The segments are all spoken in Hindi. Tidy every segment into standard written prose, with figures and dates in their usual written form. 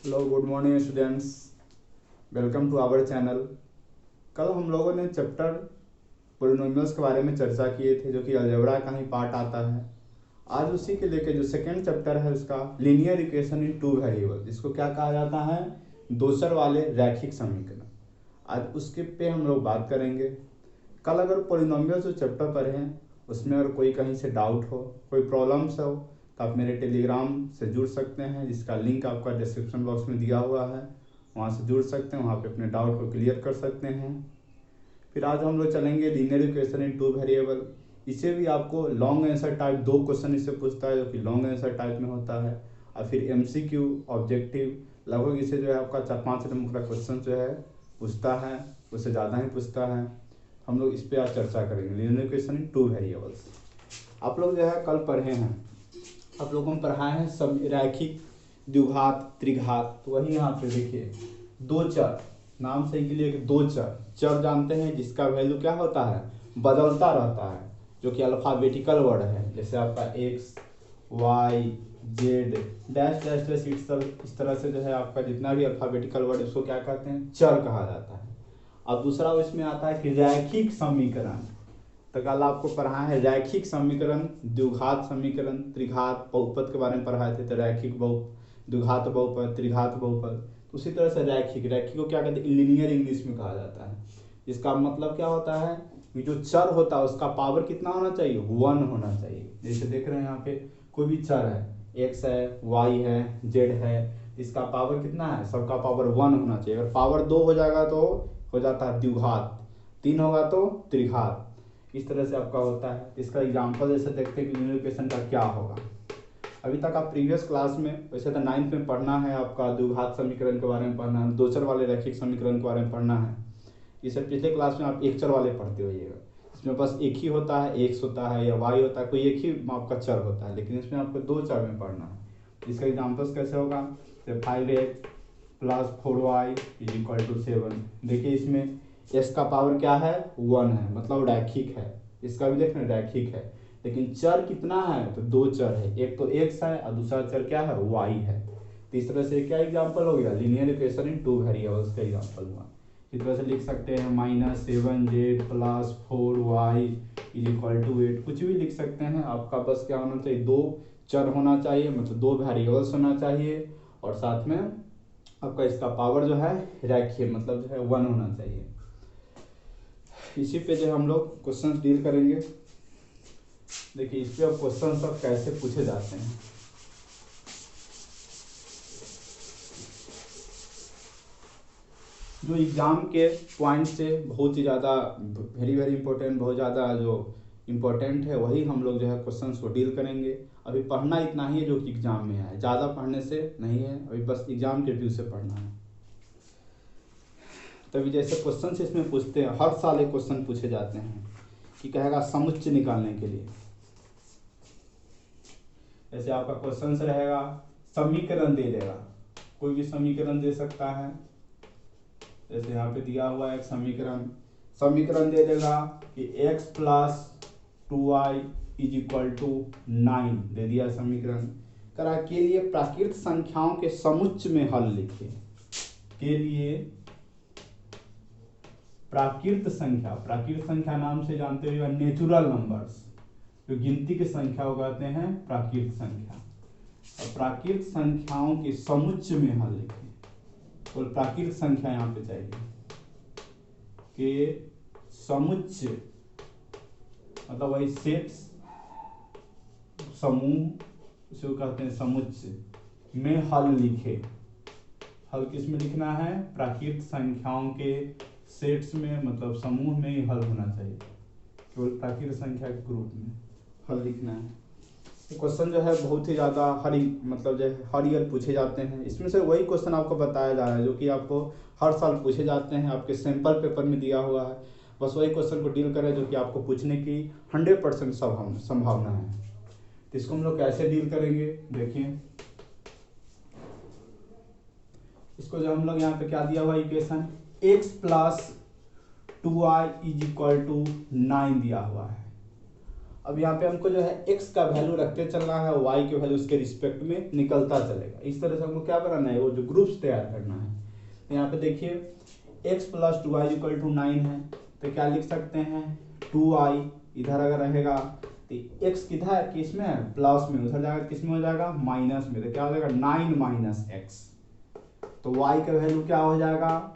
Hello good morning students, welcome to our channel. कल हम लोगों ने चैप्टर पोलिनोमियल्स के बारे में चर्चा किए थे, जो कि अलजेब्रा का ही पार्ट आता है। आज उसी के लेके जो सेकेंड चैप्टर है उसका linear equation in two variable, जिसको क्या कहा जाता है, दोसर वाले रैखिक समीकरण। आज उसके पे हम लोग बात करेंगे। कल अगर पोलिनोमियल्स जो चैप्टर पर हैं उसमें अगर कोई कहीं से डाउट हो, कोई प्रॉब्लम्स हो, तो आप मेरे टेलीग्राम से जुड़ सकते हैं, जिसका लिंक आपका डिस्क्रिप्शन बॉक्स में दिया हुआ है। वहाँ से जुड़ सकते हैं, वहाँ पे अपने डाउट को क्लियर कर सकते हैं। फिर आज हम लोग चलेंगे linear equation in two variable. इसे भी आपको लॉन्ग आंसर टाइप 2 क्वेश्चन इससे पूछता है, जो कि लॉन्ग आंसर टाइप में होता है। और फिर MCQ ऑब्जेक्टिव लगभग इसे जो है आपका 4-5 नंबर का क्वेश्चन जो है पूछता है, उससे ज़्यादा ही पूछता है। हम लोग इस पर आज चर्चा करेंगे, linear equation in two variables. आप लोग जो है कल पढ़े हैं, आप लोगों को पढ़ाए हैं सब रैखिक द्विघात त्रिघात। तो वही यहाँ पे देखिए, दो चर, नाम से के लिए दो चर जानते हैं, जिसका वैल्यू क्या होता है, बदलता रहता है, जो कि अल्फाबेटिकल वर्ड है। जैसे आपका x y z dash dash dash इस तरह से जो है आपका जितना भी अल्फाबेटिकल वर्ड उसको क्या कहते हैं, चर कहा जाता है। अब दूसरा इसमें आता है कि रैखिक समीकरण। तो कल आपको पढ़ाया है रैखिक समीकरण, द्विघात समीकरण, त्रिघात बहुपद के बारे में पढ़ाए थे। तो रैखिक द्विघात बहुपद, त्रिघात बहुपद। उसी तरह से रैखिक को क्या कहते हैं, लीनियर इंग्लिश में कहा जाता है। इसका मतलब क्या होता है कि जो चर होता है उसका पावर कितना होना चाहिए, 1 होना चाहिए। जैसे देख रहे हैं यहाँ पे कोई भी चर है, x है, y है, z है, इसका पावर कितना है, सबका पावर 1 होना चाहिए। अगर पावर 2 हो जाएगा तो हो जाता है द्विघात, 3 होगा तो त्रिघात। इस तरह से आपका होता है। इसका एग्जांपल जैसे देखते हैं कि लीनियर इक्वेशन का क्या होगा। अभी तक आप प्रीवियस क्लास में, वैसे तो 9th में पढ़ना है, आपका द्विघात समीकरण के बारे में पढ़ना है, दोसर वाले रैखिक समीकरण के बारे में पढ़ना है। इसे पिछले क्लास में आप एक चर वाले पढ़ते होइएगा। इसमें बस एक ही होता है, x होता है या y होता है, कोई एक ही आपका चर होता है। लेकिन इसमें आपको दो चर में पढ़ना है। इसका एग्जाम्पल्स कैसे होगा, 5x + 4y = 7। देखिए इसमें s का पावर क्या है, 1 है, मतलब रैखिक है। इसका भी देखना रैखिक है, लेकिन चर कितना है, तो दो चर है, एक तो x है और दूसरा चर क्या है, y है। तो इस तरह से क्या एग्जाम्पल हो गया, linear equation in two variables का एग्जाम्पल हुआ। इस तरह से लिख सकते हैं -7z + 4y = 8। कुछ भी लिख सकते हैं, आपका बस क्या होना चाहिए, दो चर होना चाहिए, मतलब दो वेरिएबल्स होना चाहिए, और साथ में आपका इसका पावर जो है रैखिक, मतलब जो है 1 होना चाहिए। इसी पे जो हम लोग क्वेश्चंस डील करेंगे। देखिए इस पे अब क्वेश्चन सब कैसे पूछे जाते हैं। जो एग्जाम के पॉइंट से बहुत ही ज़्यादा वेरी वेरी इंपॉर्टेंट, बहुत ज़्यादा जो इम्पोर्टेंट है, वही हम लोग जो है क्वेश्चंस को डील करेंगे। अभी पढ़ना इतना ही है जो कि एग्जाम में है, ज़्यादा पढ़ने से नहीं है, अभी बस एग्जाम के व्यू से पढ़ना है। तभी जैसे क्वेश्चन इसमें पूछते हैं, हर साल एक क्वेश्चन पूछे जाते हैं कि कहेगा समुच्चय निकालने के लिए। जैसे आपका क्वेश्चन रहेगा, समीकरण दे देगा, कोई भी समीकरण दे सकता है। जैसे यहाँ पे दिया हुआ है एक समीकरण दे देगा कि x + 2y = 9 दे दिया समीकरण। करा के लिए प्राकृत संख्याओं के समुच्चय में हल लिखे। के लिए प्राकृत संख्या नाम से जानते हुए नेचुरल नंबर्स, जो गिनती की संख्या को कहते हैं प्राकृत संख्या। और प्राकृत संख्याओं के समुच्चय में हल लिखे, और प्राकृत संख्या यहाँ पे चाहिए के समुच्चय, मतलब वही सेट्स, समूह, इसको कहते हैं समुच्चय में हल लिखे। हल किस में लिखना है, प्राकृत संख्याओं के सेट्स में, मतलब समूह में ही हल होना चाहिए, केवल प्राकृत संख्या के ग्रुप में हल लिखना है। क्वेश्चन जो है बहुत ही ज़्यादा मतलब जो है हर ईयर पूछे जाते हैं। इसमें से वही क्वेश्चन आपको बताया जा रहा है जो कि आपको हर साल पूछे जाते हैं, आपके सैंपल पेपर में दिया हुआ है। बस वही क्वेश्चन को डील करें जो कि आपको पूछने की 100% संभावना है। तो इसको हम लोग कैसे डील करेंगे, देखिए इसको जो हम लोग यहाँ पे क्या दिया हुआ इक्वेशन, x + 2y = 9 दिया हुआ है। अब यहाँ पे हमको जो है x का वैल्यू रखते चलना है, y के वैल्यू उसके रिस्पेक्ट में निकलता चलेगा। इस तरह से हमको क्या बनाना है, वो जो ग्रुप्स तैयार करना है। तो यहाँ पे देखिए x plus 2y equal to 9 है, तो क्या लिख सकते हैं 2y, इधर अगर रहेगा तो x किधर किस में है, प्लस में, उधर जाएगा किस में हो जाएगा, माइनस में, तो क्या हो जाएगा 9 माइनस x। तो y का वैल्यू क्या हो जाएगा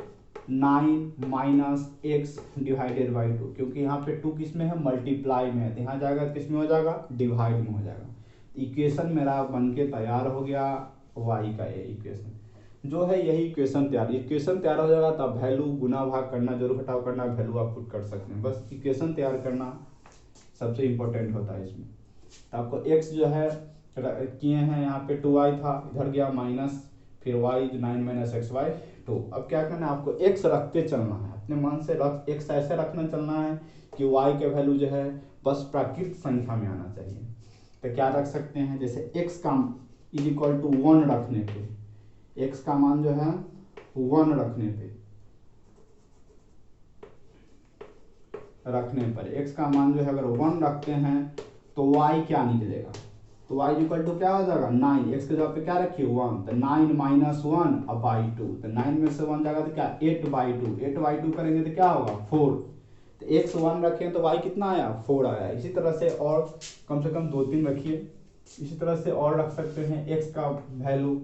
9 माइनस एक्स डिवाइडेड बाई 2, क्योंकि यहाँ पे 2 किस में है, मल्टीप्लाई में है, तो यहाँ जाएगा किस में हो जाएगा, डिवाइड में हो जाएगा। इक्वेशन मेरा बन के तैयार हो गया, y का ये इक्वेशन जो है, यही इक्वेशन तैयार हो जाएगा। तब वैल्यू गुना भाग करना, जोड़ घटाव करना, वैल्यू आप पुट कर सकते हैं। बस इक्वेशन तैयार करना सबसे इम्पोर्टेंट होता है इसमें। तो आपको x जो है किए हैं, यहाँ पे 2y था, इधर गया माइनस, फिर y 9 माइनस एक्स बाई 2। अब क्या करना है, आपको x रखते चलना है, अपने मन से x ऐसे रखना चलना है कि y के वैल्यू जो है बस प्राकृत संख्या में आना चाहिए। तो क्या रख सकते हैं, जैसे x का इज इक्वल टू 1 रखने पे, x का मान जो है 1 रखने पर x का मान जो है अगर 1 रखते हैं तो y क्या निकलेगा, तो y इक्वल टू क्या हो जाएगा 9, x के जगह पे क्या रखिए 1, तो 9 माइनस 1 अब बाई 2, तो 9 में से 1 जाएगा तो क्या 8 बाई 2, 8 बाई 2 करेंगे तो क्या होगा 4, तो x 1 रखें तो y कितना आया 4 आया। इसी तरह से और कम से कम 2-3 रखिए, इसी तरह से और रख सकते हैं, x का वैल्यू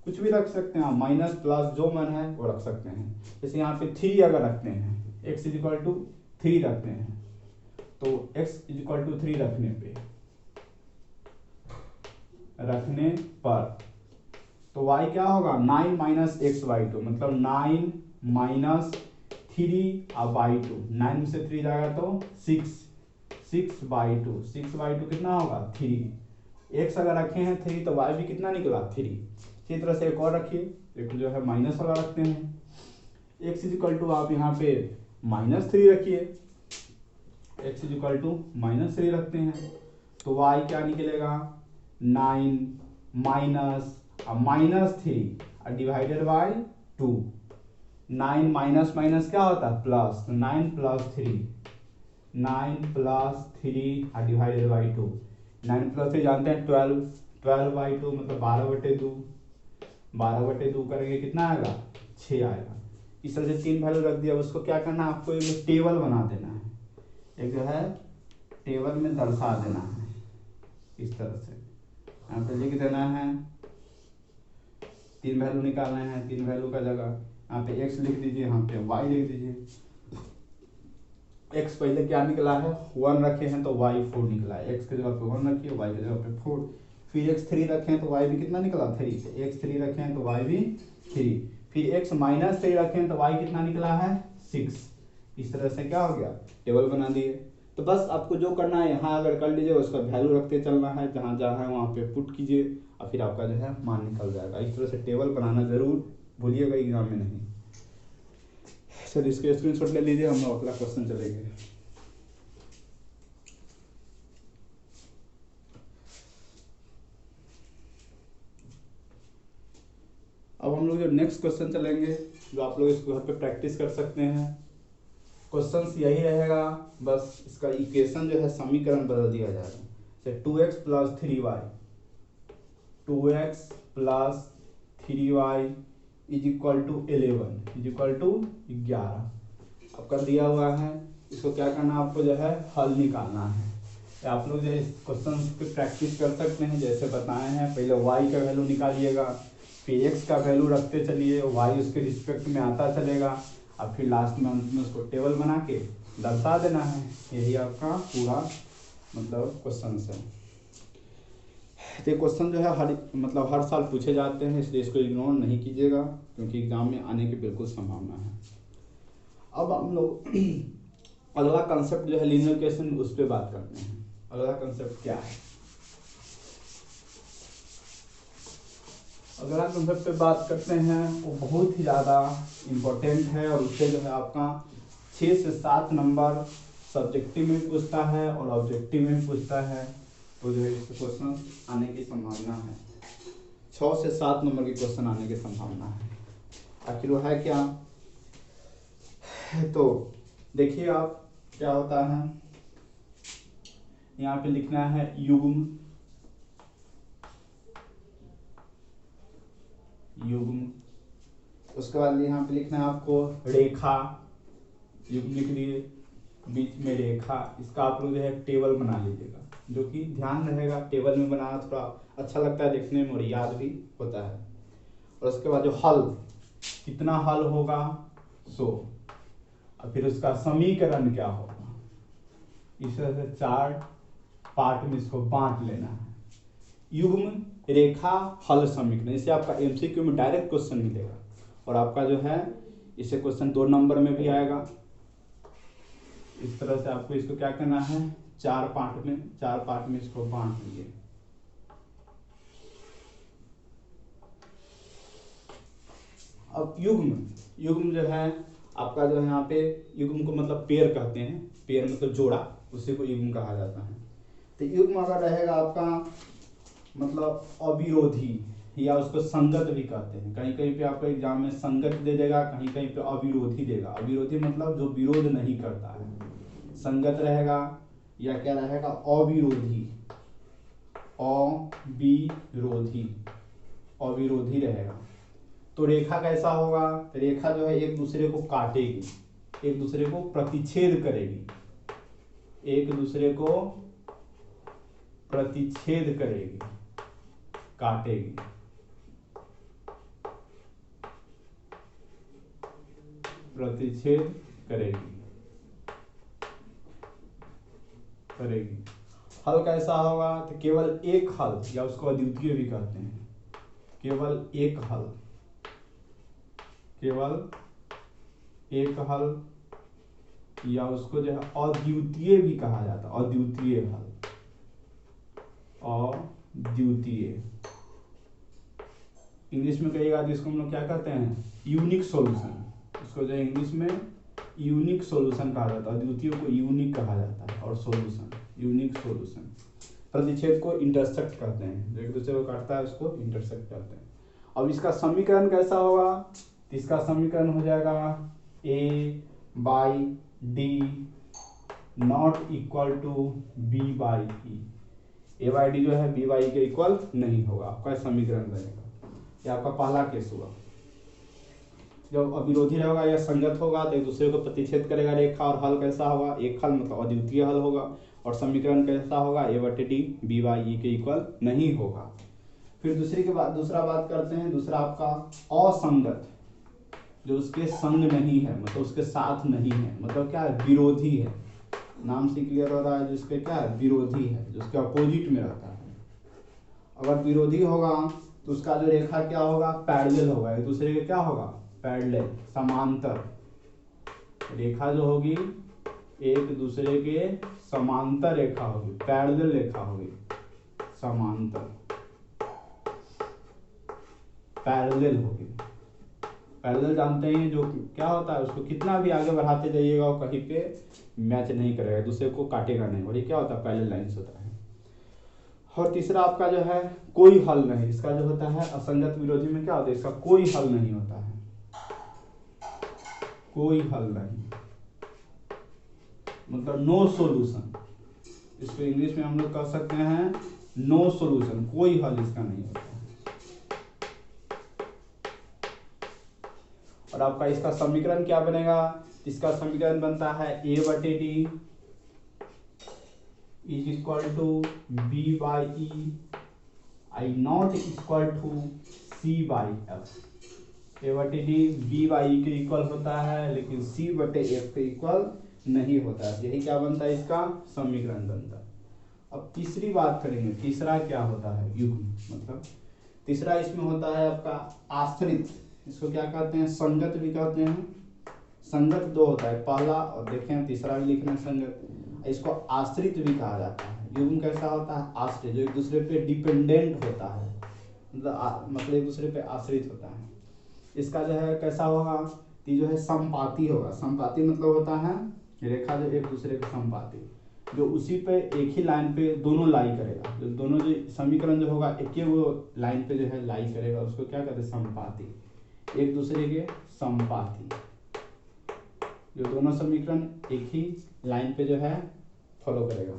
कुछ भी रख सकते हैं, माइनस प्लस जो मन है वो रख सकते हैं। जैसे यहाँ पे 3 अगर रखते हैं, x इज इक्वल टू 3 रखते हैं, तो x इज इक्वल टू 3 रखने पर तो y क्या होगा 9 माइनस एक्स बाई 2, मतलब 9 माइनस 3 अब बाई 2, 9 में से 3 जाएगा तो 6 बाई 2, 6 बाई 2 कितना होगा 3। x अगर रखे हैं 3 तो y भी कितना निकला 3। इसी तरह से एक और रखिए, एक जो है माइनस वाला रखते हैं, x इज इक्वल टू आप यहाँ पे -3 रखिए, x इज इक्वल टू -3 रखते हैं तो y क्या निकलेगा 9 minus -3 divided by 2, 9 minus minus क्या होता है plus, 9 plus 3 divided by 2, 9 plus 3 जानते हैं 12 बाई 2 मतलब 12/2, 12/2 करेंगे कितना आएगा 6 आएगा। इस तरह से 3 वैल्यू रख दिया। उसको क्या करना है, आपको एक टेबल बना देना है, एक जो है टेबल में दर्शा देना है। इस तरह से यहाँ पे लिख देना है, 3 वैल्यू निकालना है, 3 वैल्यू का जगह यहाँ पे x लिख दीजिए, यहाँ पे y लिख दीजिए। x पहले क्या निकला है 1 रखे हैं तो y 4 निकला है, x के जगह पे 1 रखिए, y के जगह पे 4, फिर x 3 रखें तो y भी कितना निकला 3, x 3 रखें तो y भी 3, फिर x माइनस 3 रखें तो y कितना निकला है 6। इस तरह से क्या हो गया टेबल बना दिए। तो बस आपको जो करना है यहाँ अगर कर लीजिए, उसका वैल्यू रखते चलना है, जहाँ जहाँ है वहाँ पे पुट कीजिए और फिर आपका जो है मान निकल जाएगा। इस तरह से टेबल बनाना जरूर भूलिएगा, एग्जाम में नहीं। सर इसके स्क्रीनशॉट ले लीजिए, हम लोग अगला क्वेश्चन चलेंगे। अब हम लोग जो नेक्स्ट क्वेश्चन चलेंगे, जो आप लोग इसको घर पे प्रैक्टिस कर सकते हैं। क्वेश्चन यही रहेगा, बस इसका इक्वेशन जो है समीकरण बदल दिया जाएगा। जैसे 2x plus 3y, 2x plus 3y is equal to 11 is equal to 11 अब कर दिया हुआ है। इसको क्या करना है, आपको जो है हल निकालना है। आप लोग जो है इस क्वेश्चन पे प्रैक्टिस कर सकते हैं, जैसे बताए हैं। पहले y का वैल्यू निकालिएगा, फिर x का वैल्यू रखते चलिए, y उसके रिस्पेक्ट में आता चलेगा, अब फिर लास्ट में अंत में उसको टेबल बना के दर्शा देना है। यही आपका पूरा मतलब क्वेश्चन है। तो क्वेश्चन जो है हर साल पूछे जाते हैं, इसलिए इसको इग्नोर नहीं कीजिएगा, क्योंकि एग्जाम में आने की बिल्कुल संभावना है। अब हम लोग अगला कंसेप्ट जो है लीनियर इक्वेशन, उस पर बात करते हैं। अगला कंसेप्ट क्या है, अगला कंसेप्ट पे बात करते हैं, वो बहुत ही ज़्यादा इम्पोर्टेंट है और उससे जो है आपका 6 से 7 नंबर सब्जेक्टिव में पूछता है और ऑब्जेक्टिव में पूछता है। तो जो है इस क्वेश्चन आने की संभावना है, 6 से 7 नंबर के क्वेश्चन आने की संभावना है। आखिर वो है क्या, तो देखिए आप क्या होता है, यहाँ पे लिखना है युग्म, युग्म। उसके बाद यहाँ पे लिखना है आपको रेखा, युग्म लिख लिए, बीच में रेखा। इसका आप लोग जो है टेबल बना लीजिएगा, जो कि ध्यान रहेगा, टेबल में बनाना थोड़ा अच्छा लगता है देखने में और याद भी होता है। और उसके बाद जो हल, कितना हल होगा 100, और फिर उसका समीकरण क्या होगा, इस तरह से 4 पार्ट में इसको बांट लेना है। युग्म, रेखा, हल, समीकरण। इसे आपका एमसीक्यू में डायरेक्ट क्वेश्चन मिलेगा और आपका जो है इसे क्वेश्चन 2 नंबर में भी आएगा। इस तरह से आपको इसको क्या करना है, 4 पार्ट में इसको बांट दिए। अब युग्म जो है आपका जो है यहाँ पे, युग्म को मतलब पेयर कहते हैं, पेयर मतलब जोड़ा, उसी को युग्म कहा जाता है। तो युग्म अगर रहेगा आपका मतलब अविरोधी, या उसको संगत भी कहते हैं। कहीं कहीं पे आपको एग्जाम में संगत दे देगा, कहीं कहीं पे अविरोधी देगा। अविरोधी मतलब जो विरोध नहीं करता है। संगत रहेगा या क्या रहेगा, अविरोधी, अविरोधी, अविरोधी रहेगा। तो रेखा कैसा होगा, रेखा जो है एक दूसरे को काटेगी, एक दूसरे को प्रतिच्छेद करेगी, एक दूसरे को प्रतिच्छेद करेगी, काटेगी। प्रतिच्छेद करेगी, करेगी। हल कैसा होगा, तो केवल एक हल, या उसको अद्वितीय भी कहते हैं। केवल एक हल, केवल एक हल, या उसको जो है अद्वितीय भी कहा जाता है। अद्वितीय हल, अद्वितीय। इंग्लिश में कहिएगा तो इसको हम लोग क्या कहते हैं, यूनिक सॉल्यूशन। इसको जो इंग्लिश में यूनिक सॉल्यूशन कहा जाता है। अद्वितीय को यूनिक कहा जाता है, और सॉल्यूशन, यूनिक सॉल्यूशन। प्रतिच्छेद को इंटरसेक्ट कहते हैं, जो एक दूसरे को काटता है उसको इंटरसेक्ट कहते हैं। अब इसका समीकरण कैसा होगा, इसका समीकरण हो जाएगा A/D not equal to B/E। A/D जो है B/E के इक्वल नहीं होगा, आपका समीकरण रहेगा। ये आपका पहला केस हुआ। जब अविरोधी रहेगा या संगत होगा तो एक दूसरे को प्रतिच्छेद करेगा रेखा। और हल कैसा होगा, एक हल मतलब अद्वितीय हल होगा। और समीकरण कैसा होगा, A/D B/E के इक्वल नहीं होगा। फिर दूसरा बात करते हैं, दूसरा आपका असंगत, जो उसके संग नहीं है, मतलब उसके साथ नहीं है, मतलब क्या है, विरोधी है। नाम से क्लियर हो रहा है, जिसके क्या है, विरोधी है, जो उसके अपोजिट में रहता है। अगर विरोधी होगा तो उसका जो रेखा क्या होगा, पैरेलल होगा, एक दूसरे के क्या होगा, पैरेलल, समांतर। रेखा जो होगी एक दूसरे के समांतर रेखा होगी, पैरेलल रेखा होगी, समांतर, पैरेलल होगी। पैरेलल जानते हैं जो क्या होता है, उसको कितना भी आगे बढ़ाते जाइएगा वो कहीं पे मैच नहीं करेगा, दूसरे को काटेगा नहीं, और ये क्या होता है, पैरेलल लाइंस होता है। और तीसरा आपका जो है कोई हल नहीं। इसका जो होता है असंगत विरोधी में क्या होता है, इसका कोई हल नहीं होता है, कोई हल नहीं, मतलब नो सॉल्यूशन। इसको इंग्लिश में हम लोग कह सकते हैं नो सॉल्यूशन, कोई हल इसका नहीं होता है। और आपका इसका समीकरण क्या बनेगा, इसका समीकरण बनता है A/D is equal to B/E I not equal to C/F। A/D B/E के इक्वल होता है, लेकिन C/F के इक्वल नहीं होता है। यही क्या बनता है, इसका समीकरण बनता है। अब तीसरी बात करेंगे, तीसरा क्या होता है, युग्म। मतलब तीसरा इसमें होता है आपका आश्रित। इसको क्या कहते हैं, संगत भी कहते हैं। संगत 2 होता है, पहला और देखें तीसरा भी लिखना है संगत। इसको आश्रित भी कहा जाता है। युग्म कैसा होता है, आश्रित, जो एक दूसरे पे डिपेंडेंट होता है, मतलब एक दूसरे पे आश्रित होता है। इसका जो है कैसा होगा, जो है संपाती होगा। संपाती मतलब होता है रेखा जो एक दूसरे के संपाती, जो उसी पे एक ही लाइन पे दोनों लाई करेगा, जो दोनों जो समीकरण जो होगा एक ही वो लाइन पे जो है लाई करेगा, उसको क्या कहते हैं, संपाती। एक दूसरे के संपाती, जो दोनों समीकरण एक ही लाइन पे जो है फॉलो करेगा।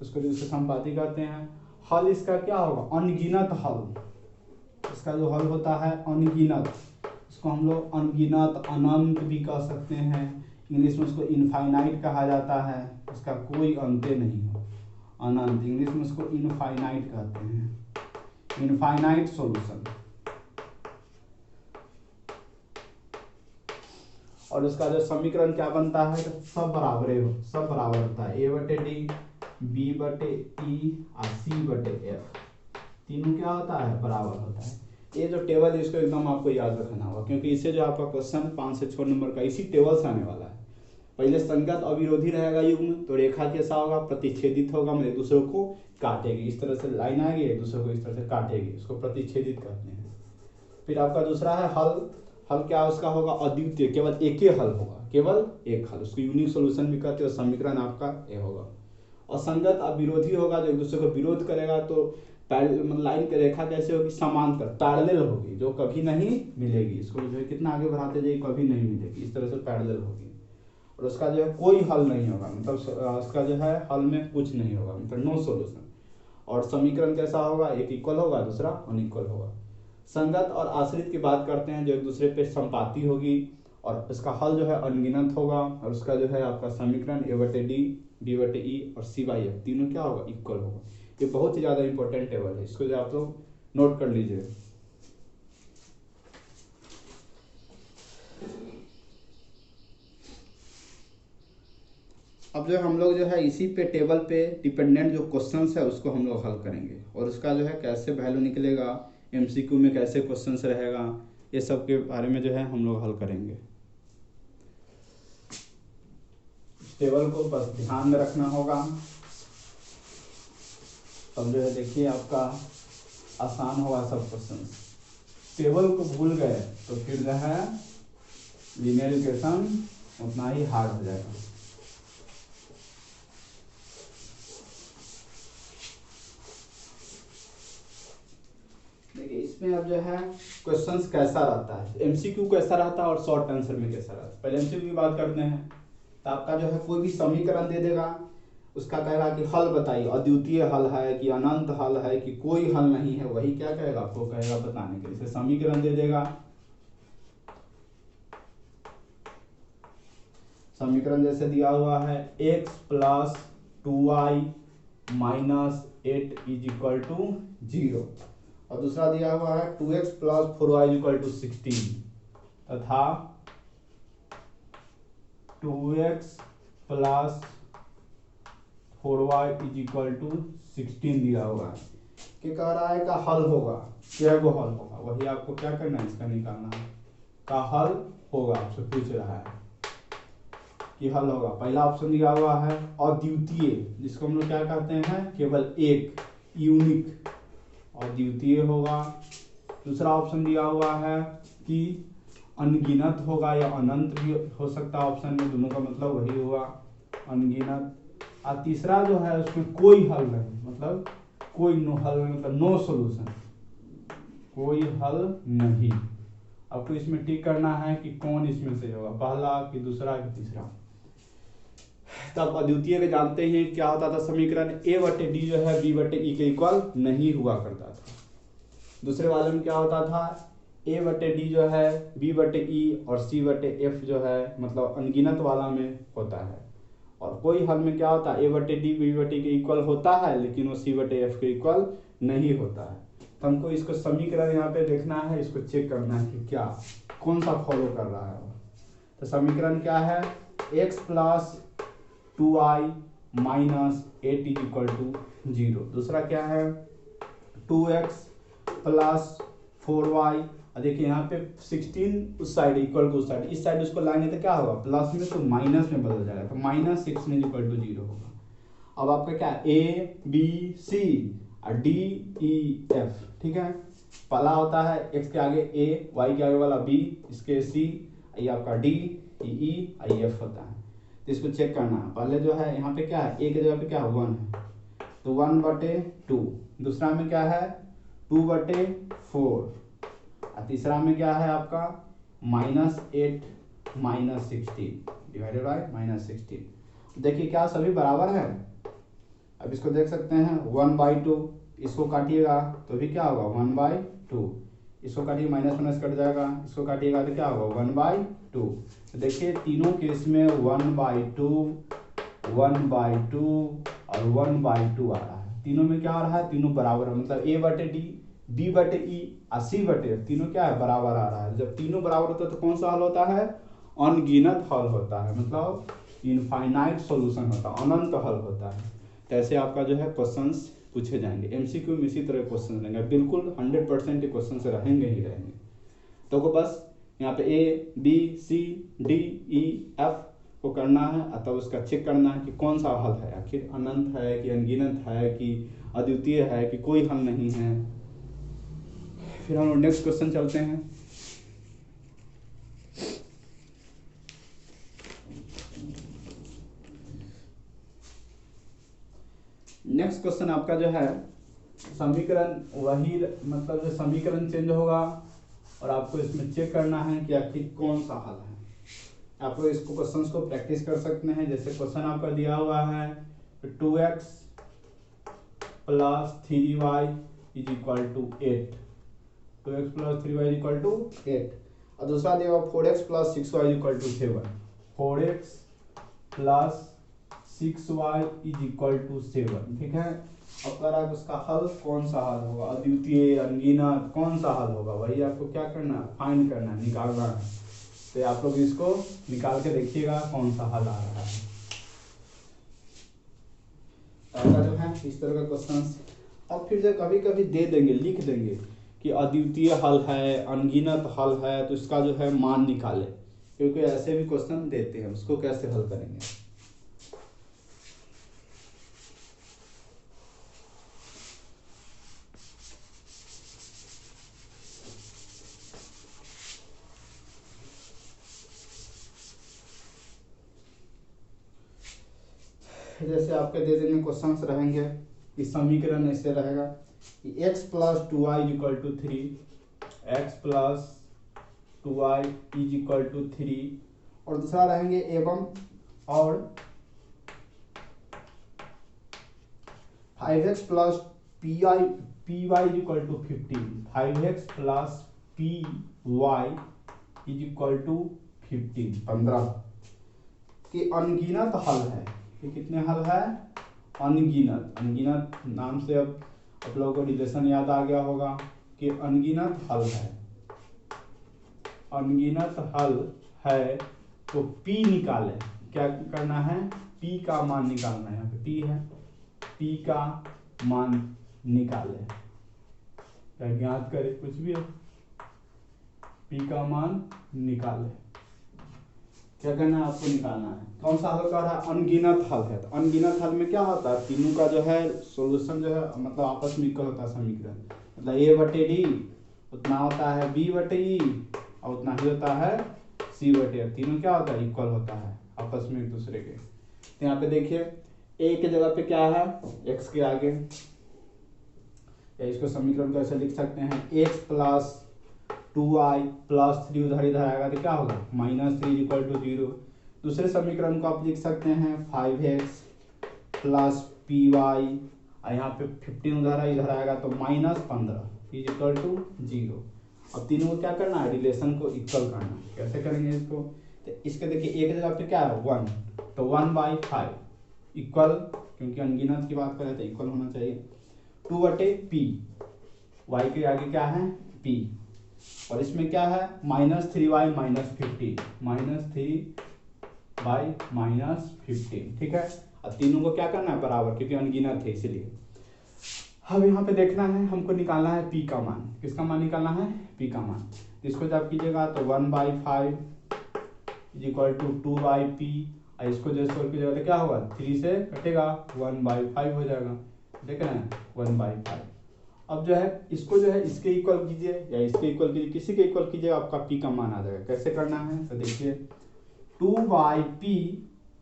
उसको जिससे संपाती कहते हैं। हल इसका क्या होगा, अनगिनत हल। इसका जो हल होता है अनगिनत, इसको हम लोग अनगिनत अनंत भी कह सकते हैं, इंग्लिश में उसको इनफाइनाइट कहा जाता है, इसका कोई अंत नहीं हो, अनंत, इंग्लिश में उसको इनफाइनाइट कहते हैं, इनफाइनाइट सॉल्यूशन। और उसका जो समीकरण क्या बनता है, सब बराबर हो, सब बराबर होता है, A/D B/E और C/F, तीनों क्या होता है, बराबर होता है। ये जो टेबल है इसको एकदम आपको याद रखना होगा, क्योंकि इससे जो आपका क्वेश्चन 5 से 6 नंबर का इसी टेबल से आने वाला है। पहले संगत अविरोधी रहेगा युग्म, तो रेखा कैसा होगा, प्रतिच्छेदित होगा, मतलब एक दूसरे को काटेगी, इस तरह से लाइन आएगी, एक दूसरे को इस तरह से काटेगी, उसको प्रतिच्छेदित कहते हैं। फिर आपका दूसरा है हल। हल क्या उसका होगा, अद्वितीय, केवल एक ही हल होगा, केवल एक हल, उसको यूनिक सॉल्यूशन भी कहते हैं। समीकरण आपका ये होगा। और संगत अविरोधी होगा, जो एक दूसरे को विरोध करेगा, तो लाइन की रेखा कैसे होगी, समांतर, पैरेलल होगी, जो कभी नहीं मिलेगी, इसको जो है कितना आगे बढ़ाते जाइए कभी नहीं मिलेगी, इस तरह से पैरेलल होगी। और उसका जो है कोई हल नहीं होगा, मतलब उसका जो है हल में कुछ नहीं होगा, मतलब नो सॉल्यूशन। और समीकरण कैसा होगा, एक इक्वल होगा, दूसरा अनइक्वल होगा। संगत और आश्रित की बात करते हैं, जो एक दूसरे पे संपाती होगी, और इसका हल जो है अनगिनत होगा, और उसका जो है आपका समीकरण A/D B/E और C/F तीनों क्या होगा, इक्वल होगा। ये बहुत ही ज़्यादा इंपॉर्टेंट टेबल है, इसको जो आप लोग नोट कर लीजिए। अब जो हम लोग जो है इसी पे टेबल पे डिपेंडेंट जो क्वेश्चंस है उसको हम लोग हल करेंगे, और उसका जो है कैसे वैल्यू निकलेगा, MCQ में कैसे क्वेश्चंस रहेगा, ये सब के बारे में जो है हम लोग हल करेंगे। टेबल को बस ध्यान में रखना होगा, तब जो है देखिए आपका आसान होगा सब क्वेश्चन। टेबल को भूल गए तो फिर जो है लीनियर इक्वेशन उतना ही हार्ड हो जाएगा। देखिए इसमें अब जो है क्वेश्चंस कैसा रहता है, MCQ कैसा रहता है और शॉर्ट आंसर में कैसा रहता है। पहले MCQ की बात करते हैं, तो आपका जो है कोई भी समीकरण दे देगा, उसका कहेगा कि हल बताइए, अद्वितीय हल है कि अनंत हल है कि कोई हल नहीं है, वही क्या कहेगा, आपको कहेगा बताने के लिए। जैसे समीकरण दे देगा, समीकरण जैसे दिया हुआ है x + 2y - 8 = 0, और दूसरा दिया हुआ है 2x + 4y = 16, तथा 2x + 4y = 16 दिया हुआ है। क्या कह रहा है, का हल होगा, क्या वो हल होगा, वही आपको क्या करना है, इसका निकालना है, का हल होगा, आपसे पूछ रहा है कि हल होगा। पहला ऑप्शन दिया हुआ है अद्वितीय, जिसको हम लोग क्या कहते हैं, केवल एक, यूनिक, अद्वितीय होगा। दूसरा ऑप्शन दिया हुआ है कि अनगिनत होगा या अनंत भी हो सकता है, ऑप्शन में दोनों का मतलब वही हुआ, अनगिनत। और तीसरा जो है उसमें कोई हल नहीं, मतलब कोई नो हल, मतलब नो सॉल्यूशन, कोई हल नहीं। आपको इसमें टिक करना है कि कौन इसमें से होगा, पहला कि दूसरा कि तीसरा। तब अद्वितीय के जानते हैं क्या होता था समीकरण, A/D जो है B/E के इक्वल नहीं हुआ करता था। दूसरे वाले में क्या होता था, A/D जो है B/E और C/F जो है मतलब अनगिनत वाला में होता है। और कोई हल में क्या होता है, A/D B/E के इक्वल होता है, लेकिन वो C/F के इक्वल नहीं होता है। तो हमको इसको समीकरण यहाँ पे देखना है, इसको चेक करना है कि क्या कौन सा फॉलो कर रहा है। तो समीकरण क्या है, x + 2y - 8 = 0। दूसरा क्या है 2x + 4y, देखिए यहाँ पे 16 उस साइड इक्वल टू उस साइड, इस साइड उसको लाएंगे तो क्या होगा, प्लस में तो माइनस में बदल जाएगा, तो -16 = 0 होगा। अब आपका क्या A B C और D E F, ठीक है। पहला होता है x के आगे A, y के आगे वाला B, इसके C, ये आपका D, E और F होता है। तो इसको चेक करना है, पहले जो है यहाँ पे क्या है, A के जगह पे क्या है 1 है, तो 1/2। दूसरा में क्या है 2/4, और तीसरा में क्या है आपका -8 - 16 डिवाइडेड बाय -16। देखिए क्या सभी बराबर है, अब इसको देख सकते हैं 1/2, इसको काटिएगा तो भी क्या होगा 1/2, इसको काटिए माइनस माइनस कट जाएगा, इसको काटिएगा तो क्या होगा 1/2। तो देखिए तीनों केस में 1/2, 1/2 और 1/2 आ रहा है। तीनों में क्या आ रहा है, तीनों बराबर है, मतलब a/d, b/e और c/, तीनों क्या है बराबर आ रहा है। जब तीनों बराबर होता है तो कौन सा हल होता है, अनगिनत हल होता है, मतलब इनफाइनाइट सॉल्यूशन होता है, अनंत हल होता है। तो ऐसे आपका जो है क्वेश्चंस पूछे जाएंगे एमसीक्यू में, इसी तरह क्वेश्चन रहेंगे, बिल्कुल 100% क्वेश्चन रहेंगे ही रहेंगे। तो को बस यहाँ पे A B C D E F को करना है, तब उसका चेक करना है कि कौन सा हल है, आखिर अनंत है कि अनगिनत है कि अद्वितीय है कि कोई हल नहीं है। फिर हम लोग नेक्स्ट क्वेश्चन चलते हैं। नेक्स्ट क्वेश्चन आपका जो है समीकरण वही, मतलब जो समीकरण चेंज होगा और आपको इसमें चेक करना है कि आखिर कौन सा हल है। आप लोग इसको क्वेश्चंस को प्रैक्टिस कर सकते हैं। जैसे क्वेश्चन आपका दिया हुआ है 2x + 3y = 8, 2x + 3y = 8, और दूसरा दिया हुआ 4x + 6y = 7, 4x + 6y = 7, ठीक है। अब कह रहा है उसका हल कौन सा हल होगा, अद्वितीय अनगिनत कौन सा हल होगा, वही आपको क्या करना है, फाइंड करना है, निकालना है। तो आप लोग इसको निकाल के देखिएगा कौन सा हल आ रहा है। ऐसा जो है इस तरह का क्वेश्चन, और फिर जब कभी कभी दे देंगे, लिख देंगे कि अद्वितीय हल है, अनगिनत हल है, तो इसका जो है मान निकाले, क्योंकि ऐसे भी क्वेश्चन देते हैं, उसको कैसे हल करेंगे। जैसे आपके दे देंगे क्वेश्चंस रहेंगे कि समीकरण ऐसे रहेगा कि x + 2y = 3, x + 2y = 3, और दूसरा रहेंगे एवं और 5x + py = 15, 5x + py = 15 कि अनगिनत हल है। कि कितने हल है, अनगिनत। अनगिनत नाम से अब आप लोगों को रिलेशन याद आ गया होगा कि अनगिनत हल है, अनगिनत हल है तो p निकाले। क्या करना है, p का मान निकालना है, यहाँ पे p है, p का मान निकाले, क्या ज्ञात करे, कुछ भी है, p का मान निकाले। क्या करना है, आपको निकालना है कौन सा हल कर रहा है, अनगिनत हल है। तो अनगिनत हल में क्या होता है, तीनों का जो है सॉल्यूशन जो है मतलब आपस में इक्वल होता है समीकरण, मतलब a/d उतना होता है b/e और उतना ही होता है c/, तीनों क्या होता है, इक्वल होता है आपस में एक दूसरे के। तो यहाँ पे देखिए a के जगह पे क्या है, x के आगे, या इसको समीकरण कैसे लिख सकते हैं, x + 2y + 3 उधर इधर आएगा तो क्या होगा -3 = 0। दूसरे समीकरण को आप लिख सकते हैं 5x + py, और यहाँ पे 15 उधर इधर आएगा तो -15 = 0। अब तीनों को क्या करना है, रिलेशन को इक्वल करना है। कैसे करेंगे इसको, तो इसके देखिए एक जगह पे क्या है 1, तो 1/5 इक्वल, क्योंकि अनगिनत की बात करें तो इक्वल होना चाहिए, 2/p, y के आगे क्या है p, और इसमें क्या है -3y - 15, -3y - 15, ठीक है। अब तीनों को क्या करना है बराबर, क्योंकि अनगिनत है इसलिए। अब यहाँ पे देखना है, हमको निकालना है p का मान। किसका मान निकालना है, p का मान। इसको जब कीजिएगा तो 1/5 = 2/p, और इसको जो सोल्व कीजिएगा तो क्या होगा, 3 से कटेगा 1/5 हो जाएगा, देख रहे हैं 1/5। अब जो है इसको जो है इसके इक्वल कीजिए या इसके इक्वल कीजिए, किसी के इक्वल कीजिए, आपका p का मान आ जाएगा। कैसे करना है, तो देखिए 2/p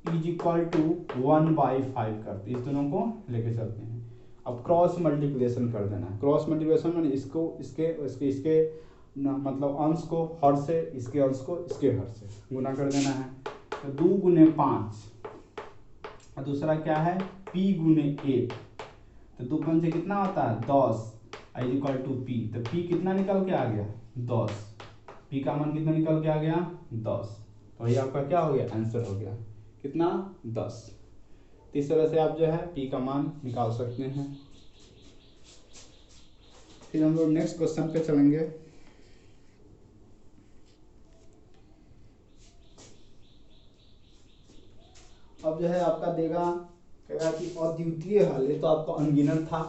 = 1/5 करते, इस दोनों को लेके चलते हैं। अब क्रॉस मल्टीप्लिकेशन कर देना है। क्रॉस मल्टीप्लिकेशन में इसको इसके मतलब अंश को हर से, इसके अंश को इसके हर से गुना कर देना है। तो 2 × 5, और दूसरा क्या है p गुने 8, तो 2 पंचे कितना होता है 10 इज इक्वल टू p। तो p कितना निकल के आ गया 10, p का मान कितना निकल के आ गया 10। तो ये आपका क्या हो गया आंसर हो गया कितना 10। तो इस तरह से आप जो है p का मान निकाल सकते हैं। फिर हम लोग नेक्स्ट क्वेश्चन पे चलेंगे। अब जो है आपका कहेगा कि अद्वितीय हल, ये तो आपका अनगिनत था,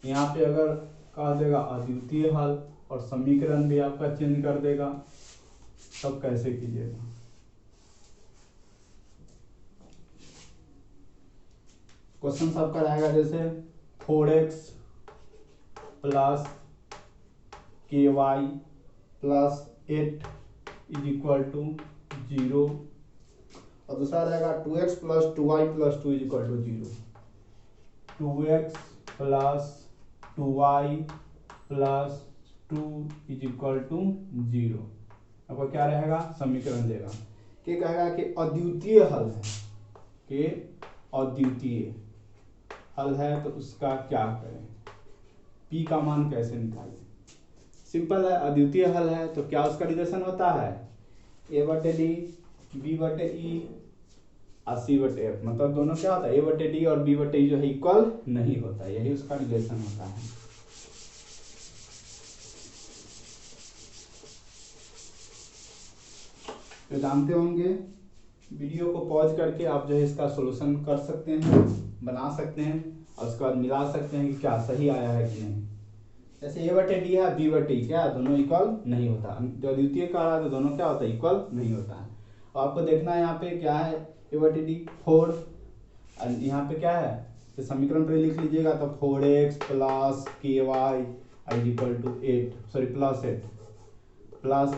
यहाँ पे अगर कहा देगा अद्वितीय हल और समीकरण भी आपका चेंज कर देगा, तब कैसे कीजिएगा। क्वेश्चन आपका रहेगा जैसे 4x plus ky plus 8 is equal to 0, और दूसरा रहेगा 2x plus 2y plus 2 is equal to 0। 2x plus 2y plus 2 is equal to 0। आपको क्या रहेगा समीकरण देगा कि कहेगा कि अद्वितीय हल है, कि अद्वितीय हल है तो उसका क्या करें, p का मान कैसे निकालें। सिंपल है, अद्वितीय हल है तो क्या उसका रिलेशन होता है a/d b/e और c/f, मतलब दोनों क्या होता है a/d और b/e जो है इक्वल नहीं होता, यही उसका रिलेशन होता है। तो जानते होंगे, वीडियो को पॉज करके आप जो है इसका सॉल्यूशन कर सकते हैं, बना सकते हैं और उसके बाद मिला सकते हैं कि क्या सही आया है कि नहीं। जैसे a/d है b/e क्या दोनों इक्वल नहीं होता, जो द्वितीय का रहा है तो दोनों क्या होता है इक्वल नहीं होता है। और आपको देखना है यहाँ पे क्या है a/d 4, और यहाँ पे क्या है तो समीकरण पे लिख लीजिएगा तो 4x plus ky is equal to 8 sorry plus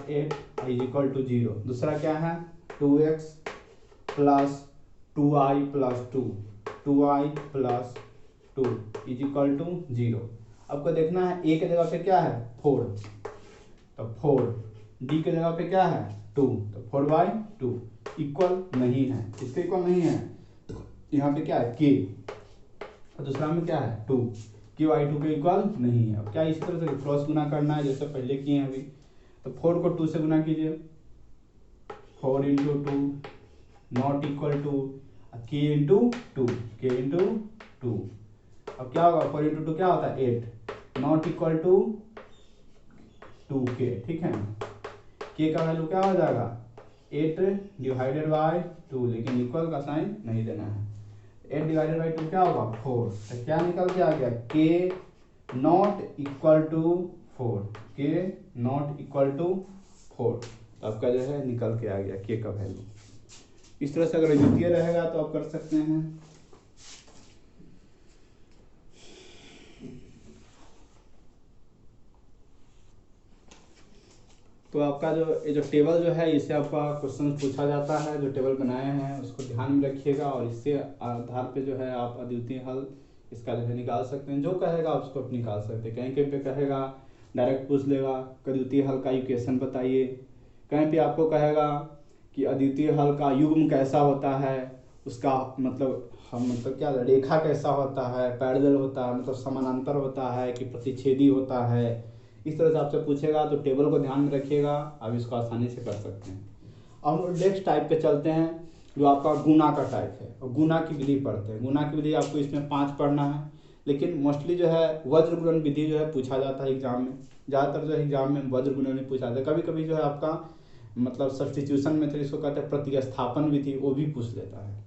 8 is equal to 0। दूसरा क्या है 2x plus 2i plus 2y plus 2 is equal to 0। आपको देखना है a के जगह पे क्या है 4, तो 4, d के जगह पे क्या है 2, तो 4/2 इक्वल नहीं है, इसके इक्वल नहीं है। तो यहाँ पे क्या है k, और दूसरा में क्या है 2, ky2 के इक्वल नहीं है। अब क्या इसी तरह से क्रॉस गुना करना है जैसे पहले किए हैं अभी, तो 4 को 2 से गुना कीजिए, 4 into 2 not equal to k into 2। अब क्या होगा 4 इंटू 2 क्या होता है 8, नॉट इक्वल टू 2k, ठीक है। k का वैल्यू क्या हो जाएगा 8 डिवाइडेड बाय 2, लेकिन इक्वल का साइन नहीं देना है। 8 डिवाइडेड बाय 2 क्या होगा 4, तो क्या निकल के आ गया k not equal to 4, k not equal to 4। तो आपका जो है निकल के आ गया k का वैल्यू। इस तरह से अगर द्वितीय रहेगा तो आप कर सकते हैं। तो आपका ये जो टेबल जो है इससे आपका क्वेश्चन पूछा जाता है, जो टेबल बनाए हैं उसको ध्यान में रखिएगा, और इससे आधार पे जो है आप अद्वितीय हल इसका जो है निकाल सकते हैं। जो कहेगा आप उसको निकाल सकते हैं, कहीं कहीं पे कहेगा डायरेक्ट पूछ लेगा अद्वितीय हल का इक्वेशन बताइए, कहीं पे आपको कहेगा कि अद्वितीय हल का युग्म कैसा होता है, उसका मतलब मतलब क्या रेखा कैसा होता है, पैरेलल होता है मतलब समानांतर होता है कि प्रतिच्छेदी होता है। इस तरह से आपसे पूछेगा तो टेबल को ध्यान में रखिएगा, आप इसको आसानी से कर सकते हैं। अब हम नेक्स्ट टाइप पे चलते हैं जो आपका गुना का टाइप है, और गुना की विधि पढ़ते हैं। गुना की विधि आपको इसमें 5 पढ़ना है, लेकिन मोस्टली जो है वज्र गुणन विधि जो है पूछा जाता है एग्जाम में, ज़्यादातर जो है एग्जाम में वज्र गुणन में पूछा जाता है। कभी कभी जो है आपका मतलब सब्स्टिट्यूशन मेथड इसको कहते हैं प्रतिस्थापन विधि, वो भी पूछ लेता है।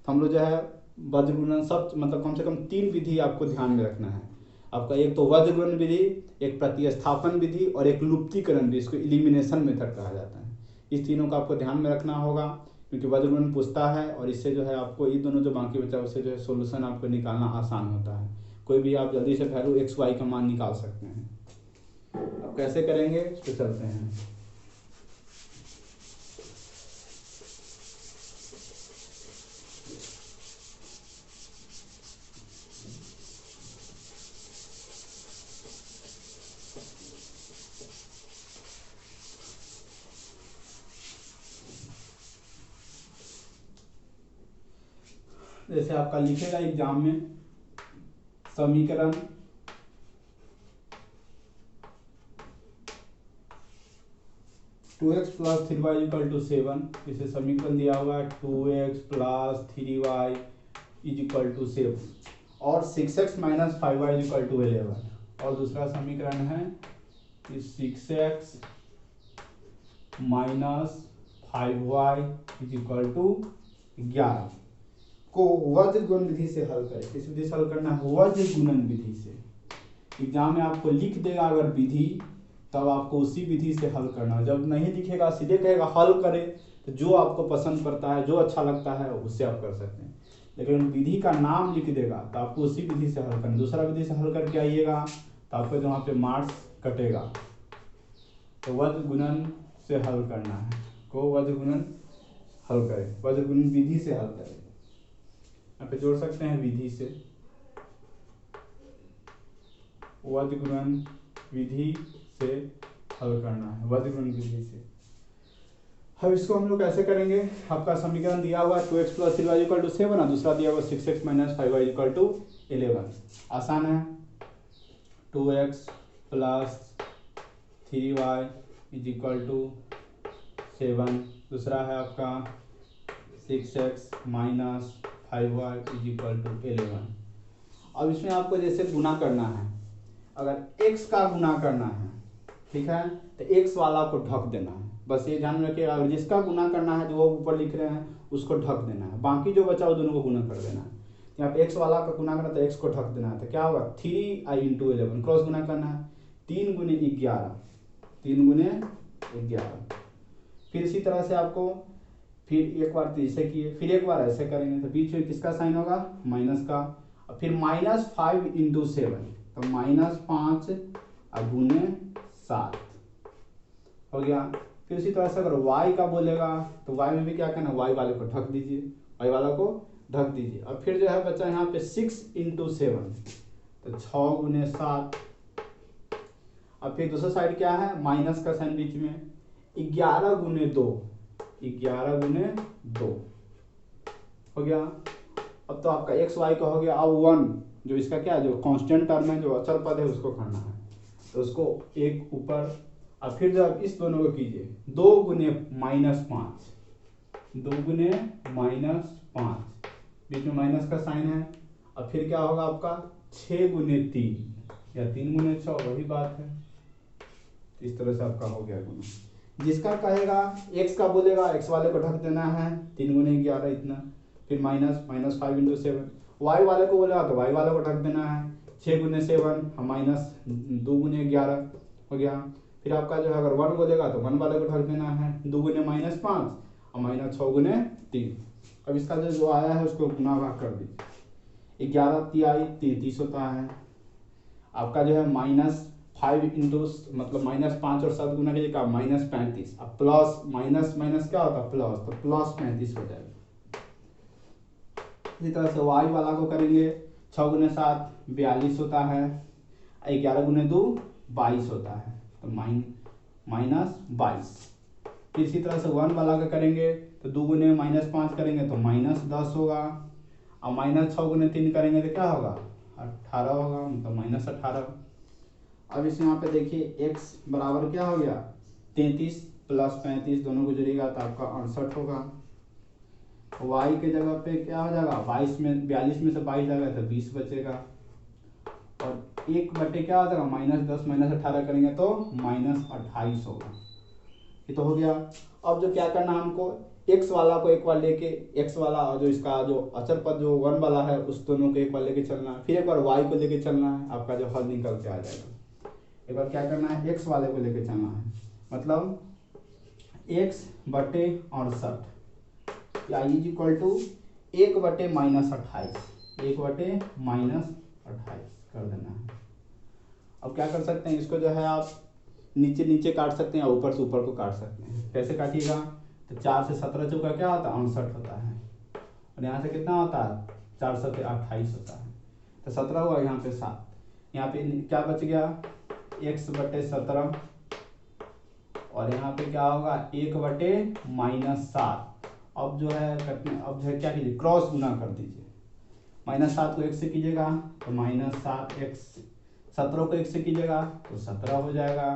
तो हम लोग जो है वज्र गुणन सब मतलब कम से कम 3 विधि आपको ध्यान में रखना है आपका, एक तो वज्र गुणन विधि, एक प्रतिस्थापन विधि और एक लुप्तीकरण विधि, इसको इलिमिनेशन मेथड कहा जाता है। इस तीनों को आपको ध्यान में रखना होगा क्योंकि वज्र गुणन पूछता है, और इससे जो है आपको ये दोनों जो बाकी बचा है उससे जो है सोल्यूशन आपको निकालना आसान होता है। कोई भी आप जल्दी से वैल्यू एक्स वाई का मान निकाल सकते हैं। अब कैसे करेंगे इस पर चलते हैं। जैसे आपका लिखेगा एग्जाम में समीकरण 2x + 3y = 7, इसे समीकरण दिया हुआ है 2x + 3y = 7 और 6x - 5y = 11, और दूसरा समीकरण है कि 6x - 5y = 11 को वज्र गुणन विधि से हल करें। किस विधि से हल करना है? वज्र गुणन विधि से। एग्जाम में आपको लिख देगा अगर विधि, तब आपको उसी विधि से हल करना है। जब नहीं लिखेगा सीधे कहेगा हल करें, तो जो आपको पसंद पड़ता है, जो अच्छा लगता है उससे आप कर सकते हैं। लेकिन विधि का नाम लिख देगा तो आपको उसी विधि से हल करना। दूसरा विधि से हल करके आइएगा तो आपको वहाँ पे मार्क्स कटेगा। तो वज्र गुणन से हल करना है, को वज्र गुणन हल करें, वज्र गुणन विधि से हल करें। यहाँ पे जोड़ सकते हैं विधि से, वज्र गुणन विधि से हल करना है, वज्र गुणन विधि से। अब इसको हम लोग कैसे करेंगे? आपका समीकरण दिया हुआ है 2x + 3y = 7 और दूसरा दिया हुआ 6x - 5y = 11। आसान है। 2x + 3y = 7, दूसरा है आपका 6x - 5y = 11। अब इसमें आपको जैसे गुना करना है, अगर x का गुना करना है, ठीक है, तो x वाला को ढक देना है। बस ये ध्यान रखिएगा, अगर जिसका गुना करना है जो वो ऊपर लिख रहे हैं उसको ढक देना है, बाकी जो बचा वो दोनों को गुना कर देना है। यहाँ पे x वाला का गुना करना है तो x को ढक देना है, तो क्या होगा 3i × 11, क्रॉस गुना करना है 3 × 11, 3 × 11। फिर इसी तरह से आपको फिर एक बार तो ऐसे किए, फिर एक बार ऐसे करेंगे, तो बीच में किसका साइन होगा? माइनस का। और फिर -5 × 7, तो -5 × 7 हो गया। फिर इसी तरह से अगर y का बोलेगा तो y में भी क्या करना? y वाले को ढक दीजिए, y वाला को ढक दीजिए। और फिर जो है बच्चा यहाँ पे 6 × 7, तो 6 × 7। अब फिर दूसरा साइड क्या है? माइनस का साइन बीच में, 11 × 2, 11 × 2 हो गया। अब तो आपका x y का हो गया। अब 1 जो इसका क्या है, जो कांस्टेंट टर्म है, जो अचर पद है, उसको करना है, तो उसको एक ऊपर। और फिर जब इस दोनों को कीजिए 2 × -5, 2 × -5, बीच में माइनस का साइन है। और फिर क्या होगा आपका 6 × 3 या 3 × 6, वही बात है। इस तरह से आपका हो गया गुना। जिसका कहेगा x का बोलेगा x वाले को ढक देना है 3 × 11 इतना, फिर -5 × 7। y वाले को बोलेगा तो y वाले को ढक देना है 6 × 7 -2 × 11 हो गया। फिर आपका जो है अगर 1 बोलेगा तो 1 वाले को ढक देना है 2 × -5 और -6 × 3। अब इसका जो आया है उसको गुना भाग कर दीजिए, 11 तिहाई 33 होता है। आपका जो है -5 × मतलब -5 और 7 गुना कीजिएगा -35, अब प्लस माइनस क्या होता है? प्लस, तो +35 हो जाएगा। इसी तरह से y वाला को करेंगे 6 × 7 42 होता है, 11 × 2 22 होता है, तो -22। फिर इसी तरह से 1 वाला का करेंगे तो 2 × -5 करेंगे तो -10 होगा, और -6 × 3 करेंगे तो क्या होगा? 18 होगा, मतलब -18। अब इस यहाँ पे देखिए x बराबर क्या हो गया? 33 + 35 दोनों को जोड़िएगा तो आपका 68 होगा। y के जगह पे क्या हो जाएगा? 42 में से 22 जाएगा तो 20 बचेगा, और 1/, क्या हो जाएगा? -10 -18 करेंगे तो -28 होगा। ये तो हो गया। अब जो क्या करना है हमको, x वाला को एक बार लेके, x वाला और जो इसका जो अचर पद जो 1 वाला है उस दोनों को एक बार लेके चलना है, फिर एक बार y को लेके चलना है, आपका जो हल निकल के आ जाएगा। एक बार क्या करना है? x वाले को लेके चलना है, मतलब x बटे 68 या = 1/-28, 1/-28 कर देना है। अब क्या कर सकते हैं, इसको जो है आप नीचे नीचे काट सकते हैं, ऊपर से ऊपर को काट सकते हैं। कैसे काटिएगा? तो 4 से 17 चौका क्या होता है? 68 होता है, और यहाँ से कितना होता है? 4 × 7 = 28 होता है, तो 17 हुआ, यहाँ पे 7, यहाँ पे क्या बच गया? x/17, और यहाँ पे क्या होगा? 1/-7। अब जो है कटने, अब जो है क्या कीजिए? क्रॉस गुना कर दीजिए, -7 को 1 से कीजिएगा तो -7x, 17 को 1 से कीजिएगा तो 17 हो जाएगा।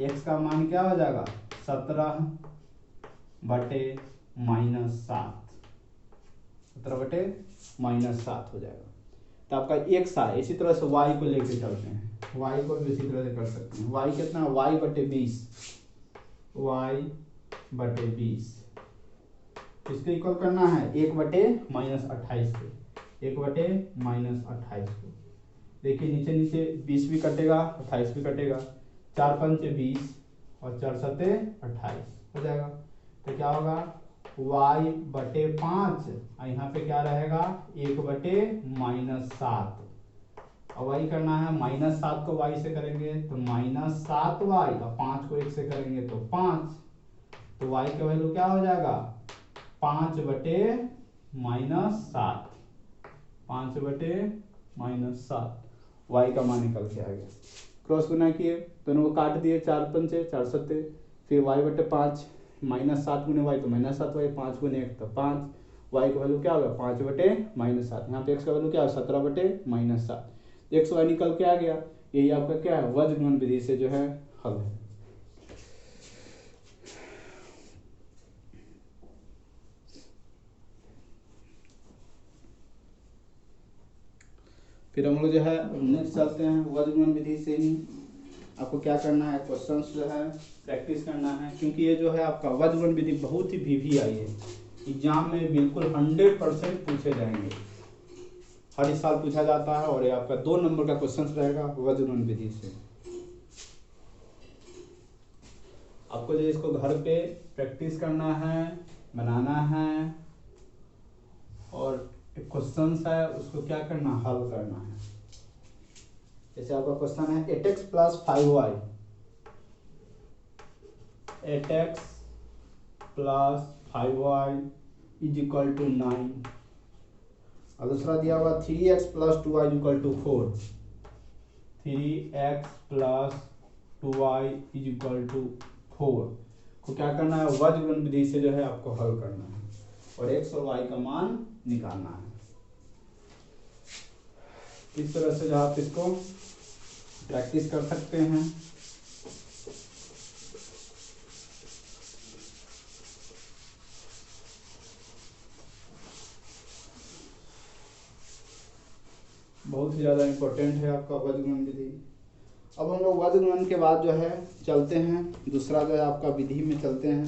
x का मान क्या हो जाएगा 17 बटे -7, 17 बटे -7 हो जाएगा। तो आपका x आए। इसी तरह से y को लेके चलते हैं, y को भी इसी तरह से कर सकते हैं। y कितना, y बटे 20, y बटे 20 इसको इक्वल करना है 1 बटे -28 को, 1 बटे -28 को। देखिए नीचे नीचे 20 भी कटेगा, 28 भी कटेगा, 4 पंचे 20 और 4 सते 28 हो जाएगा। तो क्या होगा y बटे 5 और यहाँ पे क्या रहेगा 1 बटे -7। और वही करना है, -7 को y से करेंगे तो -7y और 5 को 1 से करेंगे तो 5, तो y का वैल्यू क्या हो जाएगा 5 बटे -7, 5 बटे -7 y का मान निकल के आ गया। क्रॉस गुना किए, दोनों को काट दिए, 4 पंचे 4 सत्ते, फिर y बटे 5 -7 गुने y तो -7y, 5 गुने 1 तो 5, y का वैल्यू क्या होगा 5 बटे -7। यहाँ पे x का वैल्यू क्या होगा 17 बटे -7, x y निकल के आ गया। यही आपका क्या है वज्र गुणन विधि से जो है हल है। फिर हम लोग जो है नेक्स्ट चलते हैं वज्र गुणन विधि से ही। आपको क्या करना है क्वेश्चंस जो है प्रैक्टिस करना है, क्योंकि ये जो है आपका वज्र गुणन विधि बहुत ही वीवीआई है, एग्जाम में बिल्कुल 100% पूछे जाएंगे, हर साल पूछा जाता है। और ये आपका 2 नंबर का क्वेश्चन रहेगा वज्र गुणन विधि से। आपको जो इसको घर पे प्रैक्टिस करना है, बनाना है, और एक क्वेश्चन है उसको क्या करना हल करना है। जैसे आपका क्वेश्चन है 8x plus 5y, 8x plus 5y is equal to 9, और दूसरा दिया हुआ 3x plus 2y is equal to 4, 3x plus 2y is equal to 4 को क्या करना है वज्र गुणन विधि से जो है आपको हल करना है और x और y का मान निकालना है। इस तरह से जो आप इसको प्रैक्टिस कर सकते हैं। बहुत ही ज़्यादा इम्पोर्टेंट है आपका वज्र गुणन विधि। अब हम लोग वज्र गुणन के बाद जो है चलते हैं दूसरा जो है आपका विधि में चलते हैं।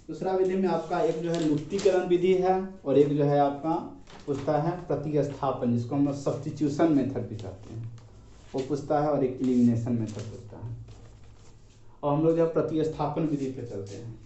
दूसरा विधि में आपका एक जो है लुप्तीकरण विधि है और एक जो है आपका पूछता है प्रतिस्थापन, जिसको हम लोग सब्स्टिट्यूशन मेथड भी कहते हैं, वो पूछता है, और एक एलिमिनेशन मेथड पूछता है। और हम लोग जो है प्रतिस्थापन विधि पे चलते हैं।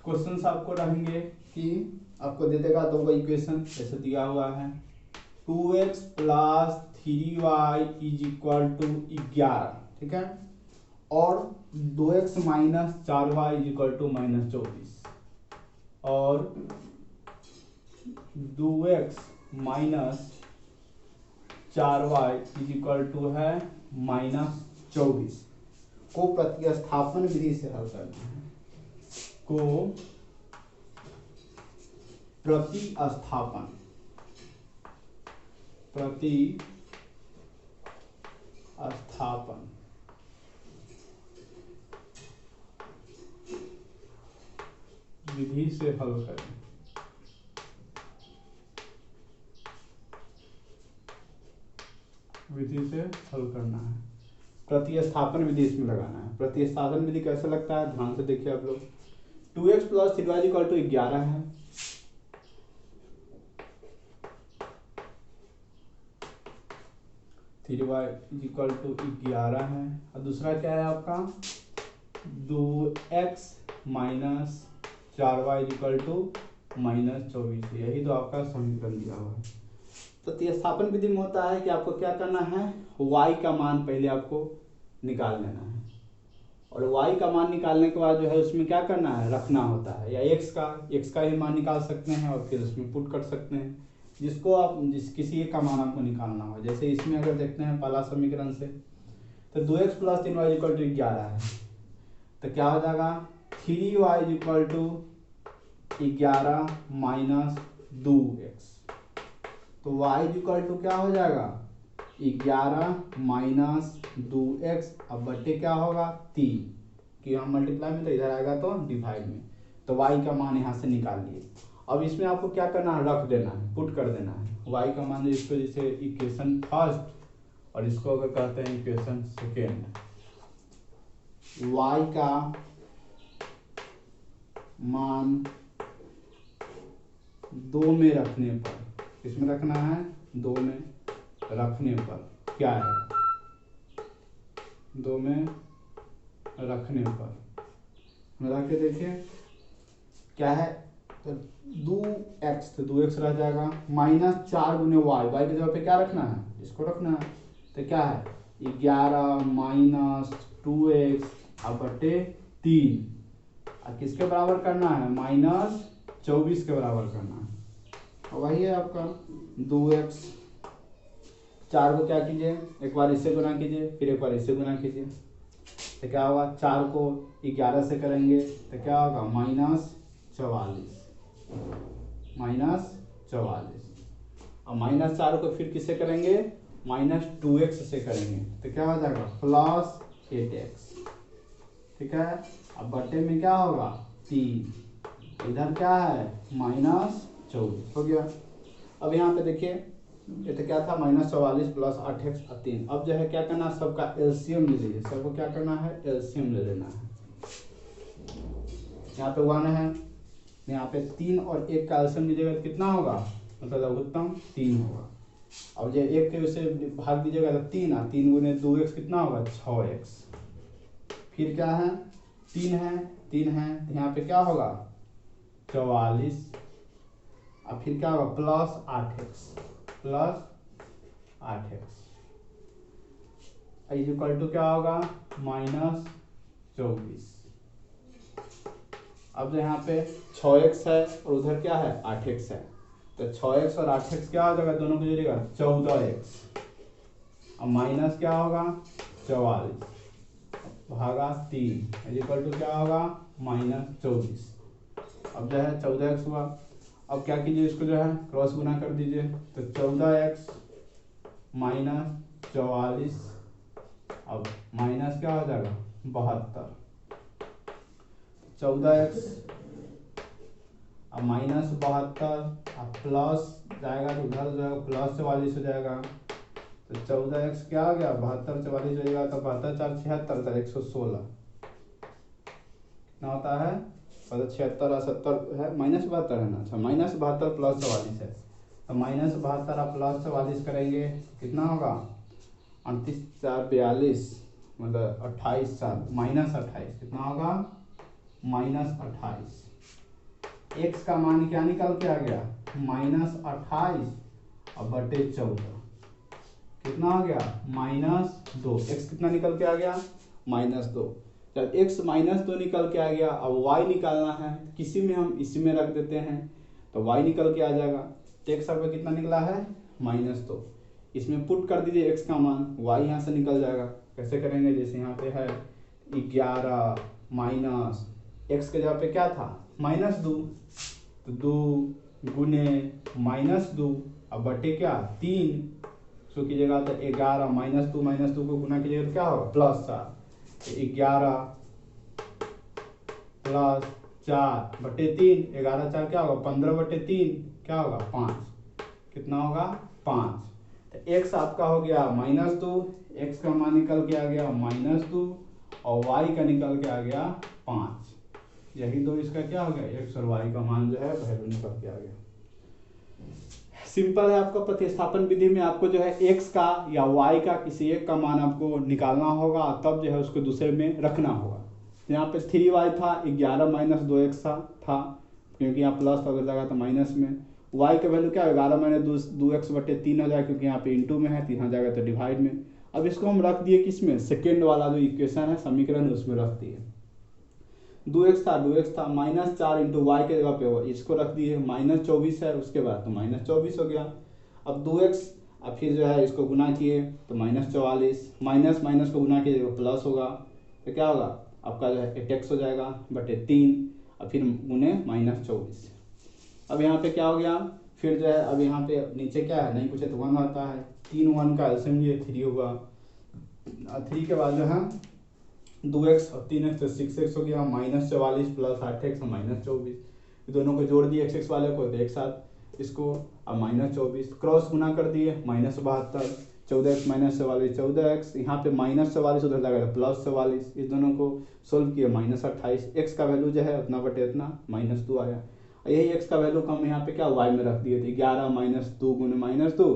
क्वेश्चंस आपको रहेंगे कि आपको दे देगा 2 इक्वेशन जैसे दिया हुआ है 2x plus 3y is equal to 11, ठीक है, और 2x minus 4y is equal to -24, और 2x minus 4y is equal to है -24 को प्रतिस्थापन विधि से हल करना है। को प्रतिस्थापन विधि से हल करें। विधि से हल करना है, प्रतिस्थापन विधि इसमें लगाना है। प्रतिस्थापन विधि कैसे लगता है ध्यान से देखिए आप लोग। 2x plus 3y equal to 11 है, 3y इक्वल टू 11 है, और दूसरा क्या है आपका 2x minus 4y equal to -24, यही तो आपका समीकरण दिया हुआ है। तो प्रतिस्थापन विधि में होता है कि आपको क्या करना है y का मान पहले आपको निकाल लेना है, और y का मान निकालने के बाद जो है उसमें क्या करना है रखना होता है, या x का ही मान निकाल सकते हैं और फिर उसमें पुट कर सकते हैं, जिसको आप किसी एक का मान आपको निकालना हो। जैसे इसमें अगर देखते हैं पहला समीकरण से तो 2x plus 3y equal to 11 है, तो क्या हो जाएगा 3y equal to 11 minus 2x। तो y इक्वल टू क्या हो जाएगा 11 माइनस 2x, अब बटे क्या होगा 3, कि यहाँ मल्टीप्लाई में तो इधर आएगा तो डिवाइड में, तो y का मान यहाँ से निकाल लिए। अब इसमें आपको क्या करना है, रख देना है, पुट कर देना है y का मान, इसको जैसे इक्वेशन फर्स्ट और इसको अगर कहते हैं इक्वेशन सेकेंड, y का मान 2 में रखने पर, किसमें रखना है 2 में रखने पर क्या है, 2 में रखने पर रख के देखिए क्या है, तो 2x, तो 2x रह जाएगा माइनस 4 गुने y की जगह पे क्या रखना है, इसको रखना है, तो क्या है 11 माइनस 2x अब बटे 3, और किसके बराबर करना है माइनस 24 के बराबर करना है। और वही है आपका 2x, 4 को क्या कीजिए, एक बार इससे गुना कीजिए फिर एक बार इससे गुना कीजिए, तो क्या होगा 4 को 11 से करेंगे तो क्या होगा माइनस 44, और माइनस 4 को फिर किससे करेंगे माइनस 2x से करेंगे, तो क्या हो जाएगा प्लस 8x, ठीक है। अब बटे में क्या होगा 3, इधर क्या है माइनस 24 हो गया। अब यहाँ पे देखिए ये तो क्या था माइनस 44 प्लस 8x 3, अब जो है क्या करना है सबका एलसीएम ले लीजिए, सबको क्या करना है एलसीएम ले लेना है। यहाँ पे 1 है, यहाँ पे 3 और 1 का एलसीएम लीजिएगा तो कितना होगा, मतलब लघुत्तम 3 होगा। अब जो 1 के उसे भाग दीजिएगा तो 3, 3 गुने 2x कितना होगा 6x, फिर क्या है 3 है तो यहाँ पे क्या होगा 44, अब फिर क्या होगा प्लस 8x इक्वल टू क्या होगा माइनस 24। अब जो यहाँ पे 6x है और उधर क्या है 8x है, तो 6x और 8x क्या हो जाएगा, दोनों को जोड़िएगा 14x, अब माइनस क्या होगा 44 भागा 3 इक्वल टू क्या होगा माइनस 24। अब जो है 14x हुआ, अब क्या कीजिए इसको जो है क्रॉस गुना कर दीजिए, तो 14x माइनस 44, अब माइनस क्या हो जाएगा 72, 14x अब माइनस 72, अब प्लस जाएगा तो उधर जो है प्लस 44 हो जाएगा, तो 14x क्या हो गया 72 44 हो जाएगा, तो 72 4 76 116 कितना होता है 76 और 70 है माइनस 72 है ना, अच्छा माइनस 72 प्लस 44 है, तो माइनस 72 और प्लस 44 करेंगे कितना होगा 38 4 42, मतलब 28 4 माइनस 28 कितना होगा माइनस 28। x का मान क्या निकल के आ गया माइनस 28 और बटे 14 कितना आ गया माइनस 2, x कितना निकल के आ गया माइनस 2। जब x माइनस 2 निकल के आ गया, अब y निकालना है, किसी में हम इसी में रख देते हैं तो y निकल के आ जाएगा, तो x आपका कितना निकला है माइनस 2, इसमें पुट कर दीजिए x का मान, y यहाँ से निकल जाएगा। कैसे करेंगे, जैसे यहाँ पे है 11 माइनस x के जगह पे क्या था माइनस 2, तो 2 गुने माइनस 2 अब बटे क्या 3, सो कीजिएगा तो 11 माइनस 2 को गुना कीजिएगा तो क्या होगा प्लस 4, 11 प्लस 4 बटे 3, 11 4 क्या होगा 15 बटे 3 क्या होगा 5, कितना होगा 5, तो x आपका हो गया माइनस 2, x का मान निकल के आ गया माइनस 2 और y का निकल के आ गया 5, यही दो इसका क्या हो गया x और y का मान जो है वैल्यू निकल के आ गया। सिंपल है, आपका प्रतिस्थापन विधि में आपको जो है x का या y का किसी एक का मान आपको निकालना होगा, तब जो है उसको दूसरे में रखना होगा। यहाँ पे 3y था 11 माइनस 2x था क्योंकि यहाँ प्लस अगर लगा तो माइनस में, y का वैल्यू क्या है 11 माइनस 2x बटे 3 हो जाएगा क्योंकि यहाँ पे इंटू में है, 3 हो जाएगा तो डिवाइड में। अब इसको हम रख दिए किसमें सेकेंड वाला जो इक्वेशन है समीकरण उसमें रख दिए, 2x था माइनस 4 इंटू वाई के जगह पे इसको रख दिए, माइनस 24 है उसके बाद तो माइनस 24 हो गया। अब 2x अब फिर जो है इसको गुना किए तो -44, माइनस माइनस को गुना किए तो प्लस होगा, तो क्या होगा आपका जो है 8x हो जाएगा बटे 3, और फिर गुने -24। अब यहाँ पे क्या हो गया, फिर जो है अब यहाँ पे नीचे क्या है, नहीं पूछे तो 1 आता है, 3 1 का एल्सियम लिए 3 होगा, 3 के बाद जो है 2x और 3x तो 6x हो गया, -44 प्लस 8x -24, दोनों को जोड़ दिए x वाले को तो एक साथ इसको, अब -24 क्रॉस गुना कर दिए, -72, 14x -44 14x, यहाँ पे -44 उधर जाएगा +44, इस दोनों को सोल्व किया -28, x का वैल्यू जो है उतना बटे इतना -2 आया, यही x का वैल्यू हम यहाँ पे क्या y में रख दिए थे, 11 -2 गुने -2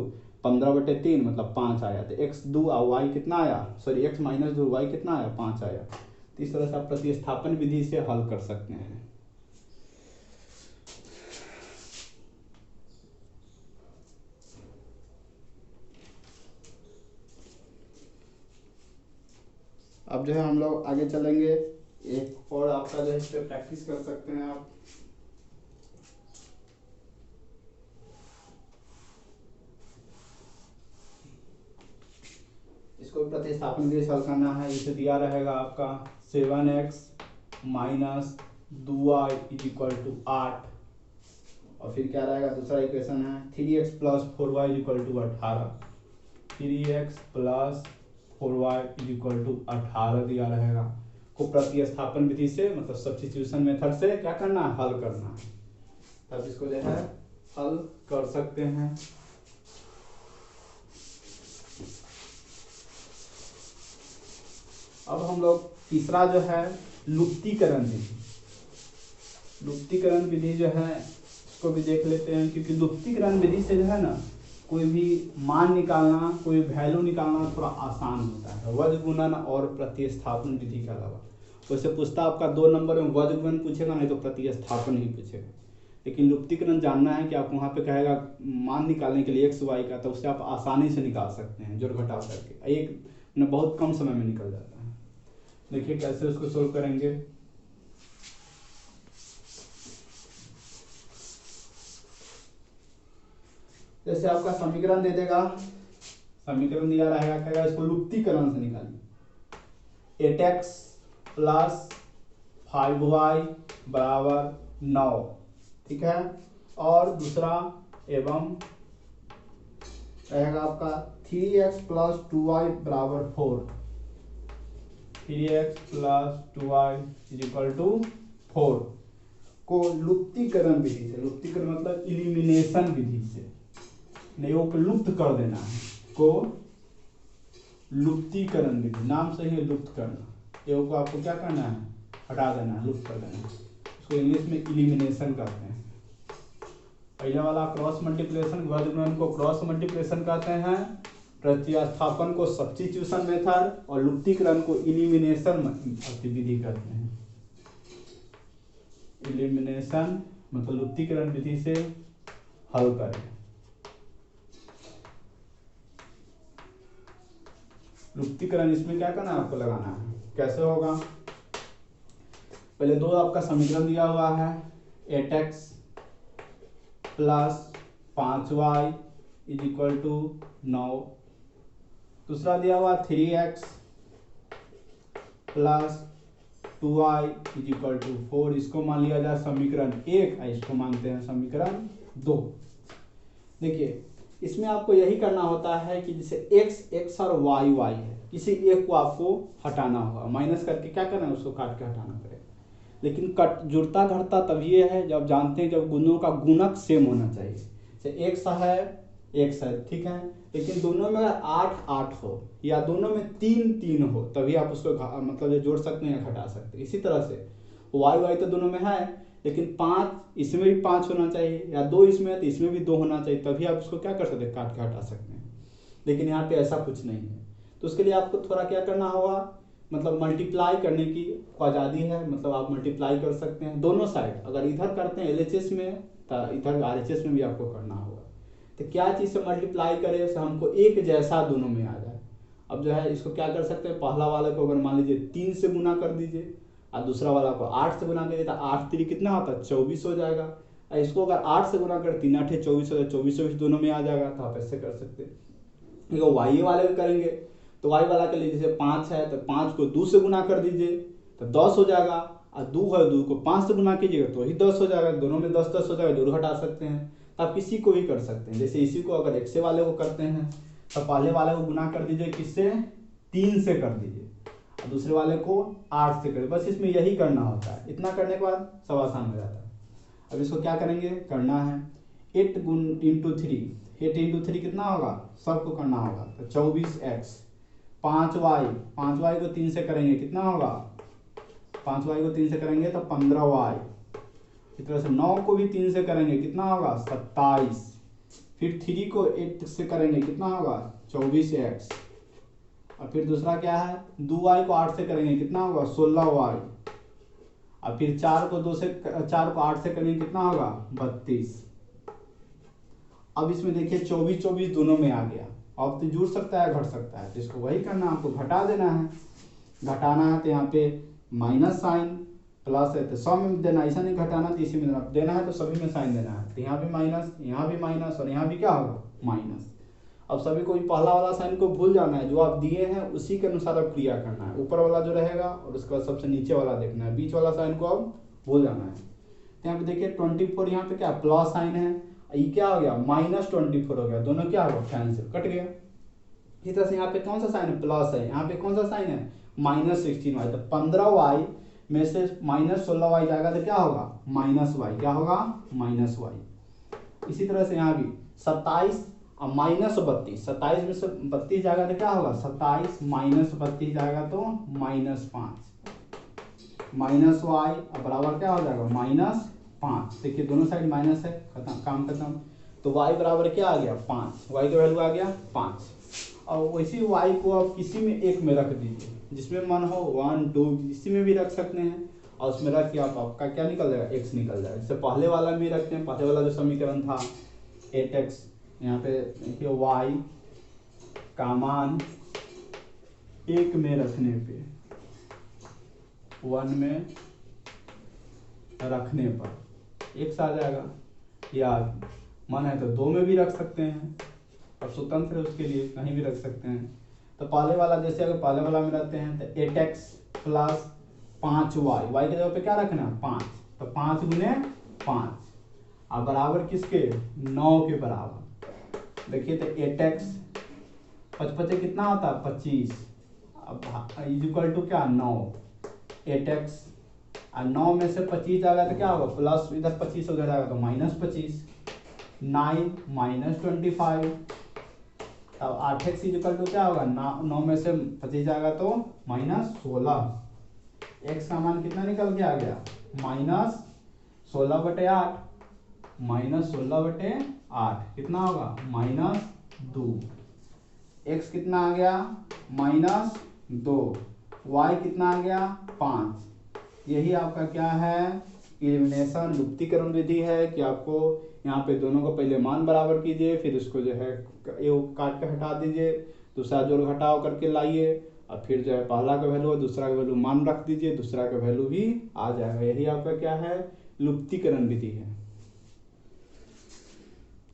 15/3 मतलब 5 आया, तो x2 और y कितना आया, सॉरी x -2 y कितना आया 5 आया। तो इस तरह से आप प्रतिस्थापन विधि से हल कर सकते हैं। अब जो है हम लोग आगे चलेंगे, एक और आपका जो है इस पर प्रैक्टिस कर सकते हैं आप। इसको प्रतिस्थापन के लिए हल करना है, इसे दिया रहेगा आपका 7x - 2y = 8, और फिर क्या रहेगा दूसरा इक्वेशन है 3x + 4y = 18, 3x + 4y = 18 दिया रहेगा, को प्रतिस्थापन विधि से मतलब सब्स्टिट्यूशन मेथड से क्या करना है, हल करना है, तब इसको जो है हल कर सकते हैं। अब हम लोग तीसरा जो है लुप्तीकरण विधि, लुप्तीकरण विधि जो है इसको भी देख लेते हैं, क्योंकि लुप्तीकरण विधि से जो है ना कोई भी मान निकालना, कोई वैल्यू निकालना थोड़ा आसान होता है वज्र गुणन और प्रतिस्थापन विधि के अलावा। वैसे पूछता आपका 2 नंबर में वज्र गुणन पूछेगा, नहीं तो प्रतिस्थापन ही पूछेगा, लेकिन लुप्तीकरण जानना है कि आपको वहाँ पे कहेगा मान निकालने के लिए x y का, तो उससे आप आसानी से निकाल सकते हैं जोड़ घटाव करके, एक बहुत कम समय में निकल जाता है। देखिए कैसे उसको सोल्व करेंगे। जैसे आपका समीकरण दे देगा, समीकरण दिया रहेगा, कहेगा इसको लुप्तीकरण से निकालिए, 8x + 5y = 9, ठीक है, और दूसरा एवं रहेगा आपका 3x + 2y = 4, 3x + 2y = 4 को लुप्तीकरण विधि से, लुप्तीकरण मतलब इलिमिनेशन विधि से, नहीं वो लुप्त कर देना है, को लुप्तीकरण विधि, नाम से ही लुप्त करना, ये को आपको क्या करना है, हटा देना है, लुप्त कर देना है, इसको इंग्लिश में इलिमिनेशन कहते हैं। पहले वाला क्रॉस मल्टीप्लिकेशन, वज्र गुणन को क्रॉस मल्टीप्लिकेशन कहते हैं, प्रतिस्थापन को सब्स्टिट्यूशन मेथड, और लुप्तीकरण को इलिमिनेशन विधि कहते हैं। इलिमिनेशन मतलब लुप्तीकरण विधि से हल करें। लुप्तीकरण इसमें क्या करना है, आपको लगाना है, कैसे होगा, पहले दो आपका समीकरण दिया हुआ है, 8x + 5y = 9, दूसरा दिया हुआ 3x + 2y = 4, इसको मान लिया जाए समीकरण 1, इसको मानते हैं समीकरण 2। देखिए इसमें आपको यही करना होता है कि जैसे x और y है, किसी एक को आपको हटाना होगा, माइनस करके क्या करना है, उसको काट के हटाना पड़ेगा, लेकिन कट जुड़ता घटता तभी है जब जानते हैं जब गुणों का गुणक सेम होना चाहिए, जैसे x है ठीक है, लेकिन दोनों में अगर 8 हो या दोनों में 3 हो तभी आप उसको मतलब जोड़ सकते हैं या घटा सकते हैं। इसी तरह से y तो दोनों में है, लेकिन 5 इसमें भी 5 होना चाहिए, या 2 इसमें है तो इसमें भी 2 होना चाहिए, तभी आप उसको क्या कर सकते हैं, काट के हटा सकते हैं, लेकिन यहाँ पे ऐसा कुछ नहीं है। तो उसके लिए आपको थोड़ा क्या करना होगा, मतलब मल्टीप्लाई करने की आज़ादी है, मतलब आप मल्टीप्लाई कर सकते हैं दोनों साइड, अगर इधर करते हैं LHS में तो इधर RHS में भी आपको करना होगा। तो क्या चीज़ से मल्टीप्लाई करें से हमको एक जैसा दोनों में आ जाए। अब जो है इसको क्या कर सकते हैं, पहला वाले को अगर मान लीजिए 3 से गुना कर दीजिए, और दूसरा वाला को 8 से गुना करिए, तो 8 3 कितना होता है, 24 हो जाएगा। इसको अगर 8 से गुना कर 3 8 24 हो जाए, 24 दोनों में आ जाएगा, तो आप ऐसे कर सकते हैं। देखो वाई वाले को करेंगे तो वाई वाला के लिए जैसे 5 है तो 5 को 2 से गुना कर दीजिए तो 10 हो जाएगा, और 2 है 2 को 5 से गुना कीजिएगा तो ही 10 हो जाएगा, दोनों में 10 10 हो जाएगा, दूर हटा सकते हैं। तो आप किसी को भी कर सकते हैं, जैसे इसी को अगर एक्स वाले को करते हैं तो पहले वाले को गुना कर दीजिए किससे, 3 से कर दीजिए, और दूसरे वाले को 8 से करिए। बस इसमें यही करना होता है, इतना करने के बाद सब आसान हो जाता है। अब इसको क्या करेंगे, करना है 8 इंटू 3, 8 इंटू 3 कितना होगा, सबको करना होगा तो 24x, 5y को 3 से करेंगे कितना होगा, 5y को 3 से करेंगे तो 15y, इस तरह से 9 को भी 3 से करेंगे कितना होगा 27, फिर 3 को 8 से करेंगे कितना होगा 24x, और फिर दूसरा क्या है 2y को 8 से करेंगे कितना होगा 16y, और फिर 4 को 8 से करेंगे कितना होगा 32। अब इसमें देखिए 24 24 दोनों में आ गया, अब तो जुड़ सकता है घट सकता है, तो इसको वही करना है, आपको घटा देना है, घटाना है तो यहाँ पे माइनस साइन, प्लस है तो सब में देना, ऐसा नहीं घटाना तो इसी में देना है, तो सभी में साइन देना है, तो यहाँ भी माइनस, यहाँ भी माइनस, और यहाँ भी क्या होगा माइनस। अब सभी को पहला वाला साइन को भूल जाना है, जो आप दिए हैं उसी के अनुसार अब क्रिया करना है, ऊपर वाला जो रहेगा और उसके बाद सबसे नीचे वाला देखना है, बीच वाला साइन को अब भूल जाना है। तो यहाँ पे देखिए 24, यहाँ पे क्या प्लस साइन है, ये क्या हो गया -24 हो गया, दोनों क्या होगा कैंसिल, कट गया। इसी तरह से यहाँ पे कौन सा साइन है, प्लस है, यहाँ पे कौन सा साइन है -16y, तो 15y में से -16y जाएगा तो क्या होगा -y, क्या होगा -y। इसी तरह से यहाँ भी 27 और -32, 27 में से 32 जाएगा तो क्या होगा 27 -32 जाएगा तो -5, -y और बराबर क्या हो जाएगा -5। देखिए दोनों साइड माइनस है, खत्म, काम खत्म। तो y बराबर क्या आ गया 5, y का वैल्यू आ गया 5, और वैसी y को आप किसी में एक में रख दीजिए, जिसमें मन हो 1 2 इसी में भी रख सकते हैं, और उसमें रख के आपका क्या निकल जाएगा x निकल जाएगा। इससे पहले वाला में रखते हैं, पहले वाला जो समीकरण था 8x, यहाँ पे देखिए y का मान 1 में रखने पे, 1 में रखने पर x आ जाएगा, या मन है तो 2 में भी रख सकते हैं, अब स्वतंत्र है उसके लिए, कहीं भी रख सकते हैं। तो पहले वाला जैसे अगर पहले वाला में रखते हैं तो 8x प्लस 5y, y के जगह पे क्या रखना है 5, तो 5 गुने 5 अब बराबर किसके 9 के बराबर। देखिए तो 8x 5 5 कितना होता है 25, अब इक्वल टू क्या 9, 8x और 9 में से 25 जाएगा तो क्या होगा प्लस, इधर 25 उधर जाएगा तो -25, 9 -25, अब 8x इक्वल टू क्या होगा 9 में से 25 जाएगा तो -16, x का मान कितना निकल के आ गया -16/8, -16/8 कितना होगा -2, x कितना आ गया -2, y कितना आ गया 5। यही आपका क्या है एलिमिनेशन लुप्तीकरण विधि है, कि आपको यहाँ पे दोनों को पहले मान बराबर कीजिए, फिर उसको जो है एक काट के हटा दीजिए, दूसरा जोड़ घटाव करके लाइए, और फिर जो है पहला का वैल्यू और दूसरा का वैल्यू मान रख दीजिए, दूसरा का वैल्यू भी आ जाएगा। यही आपका क्या है लुप्तीकरण विधि है।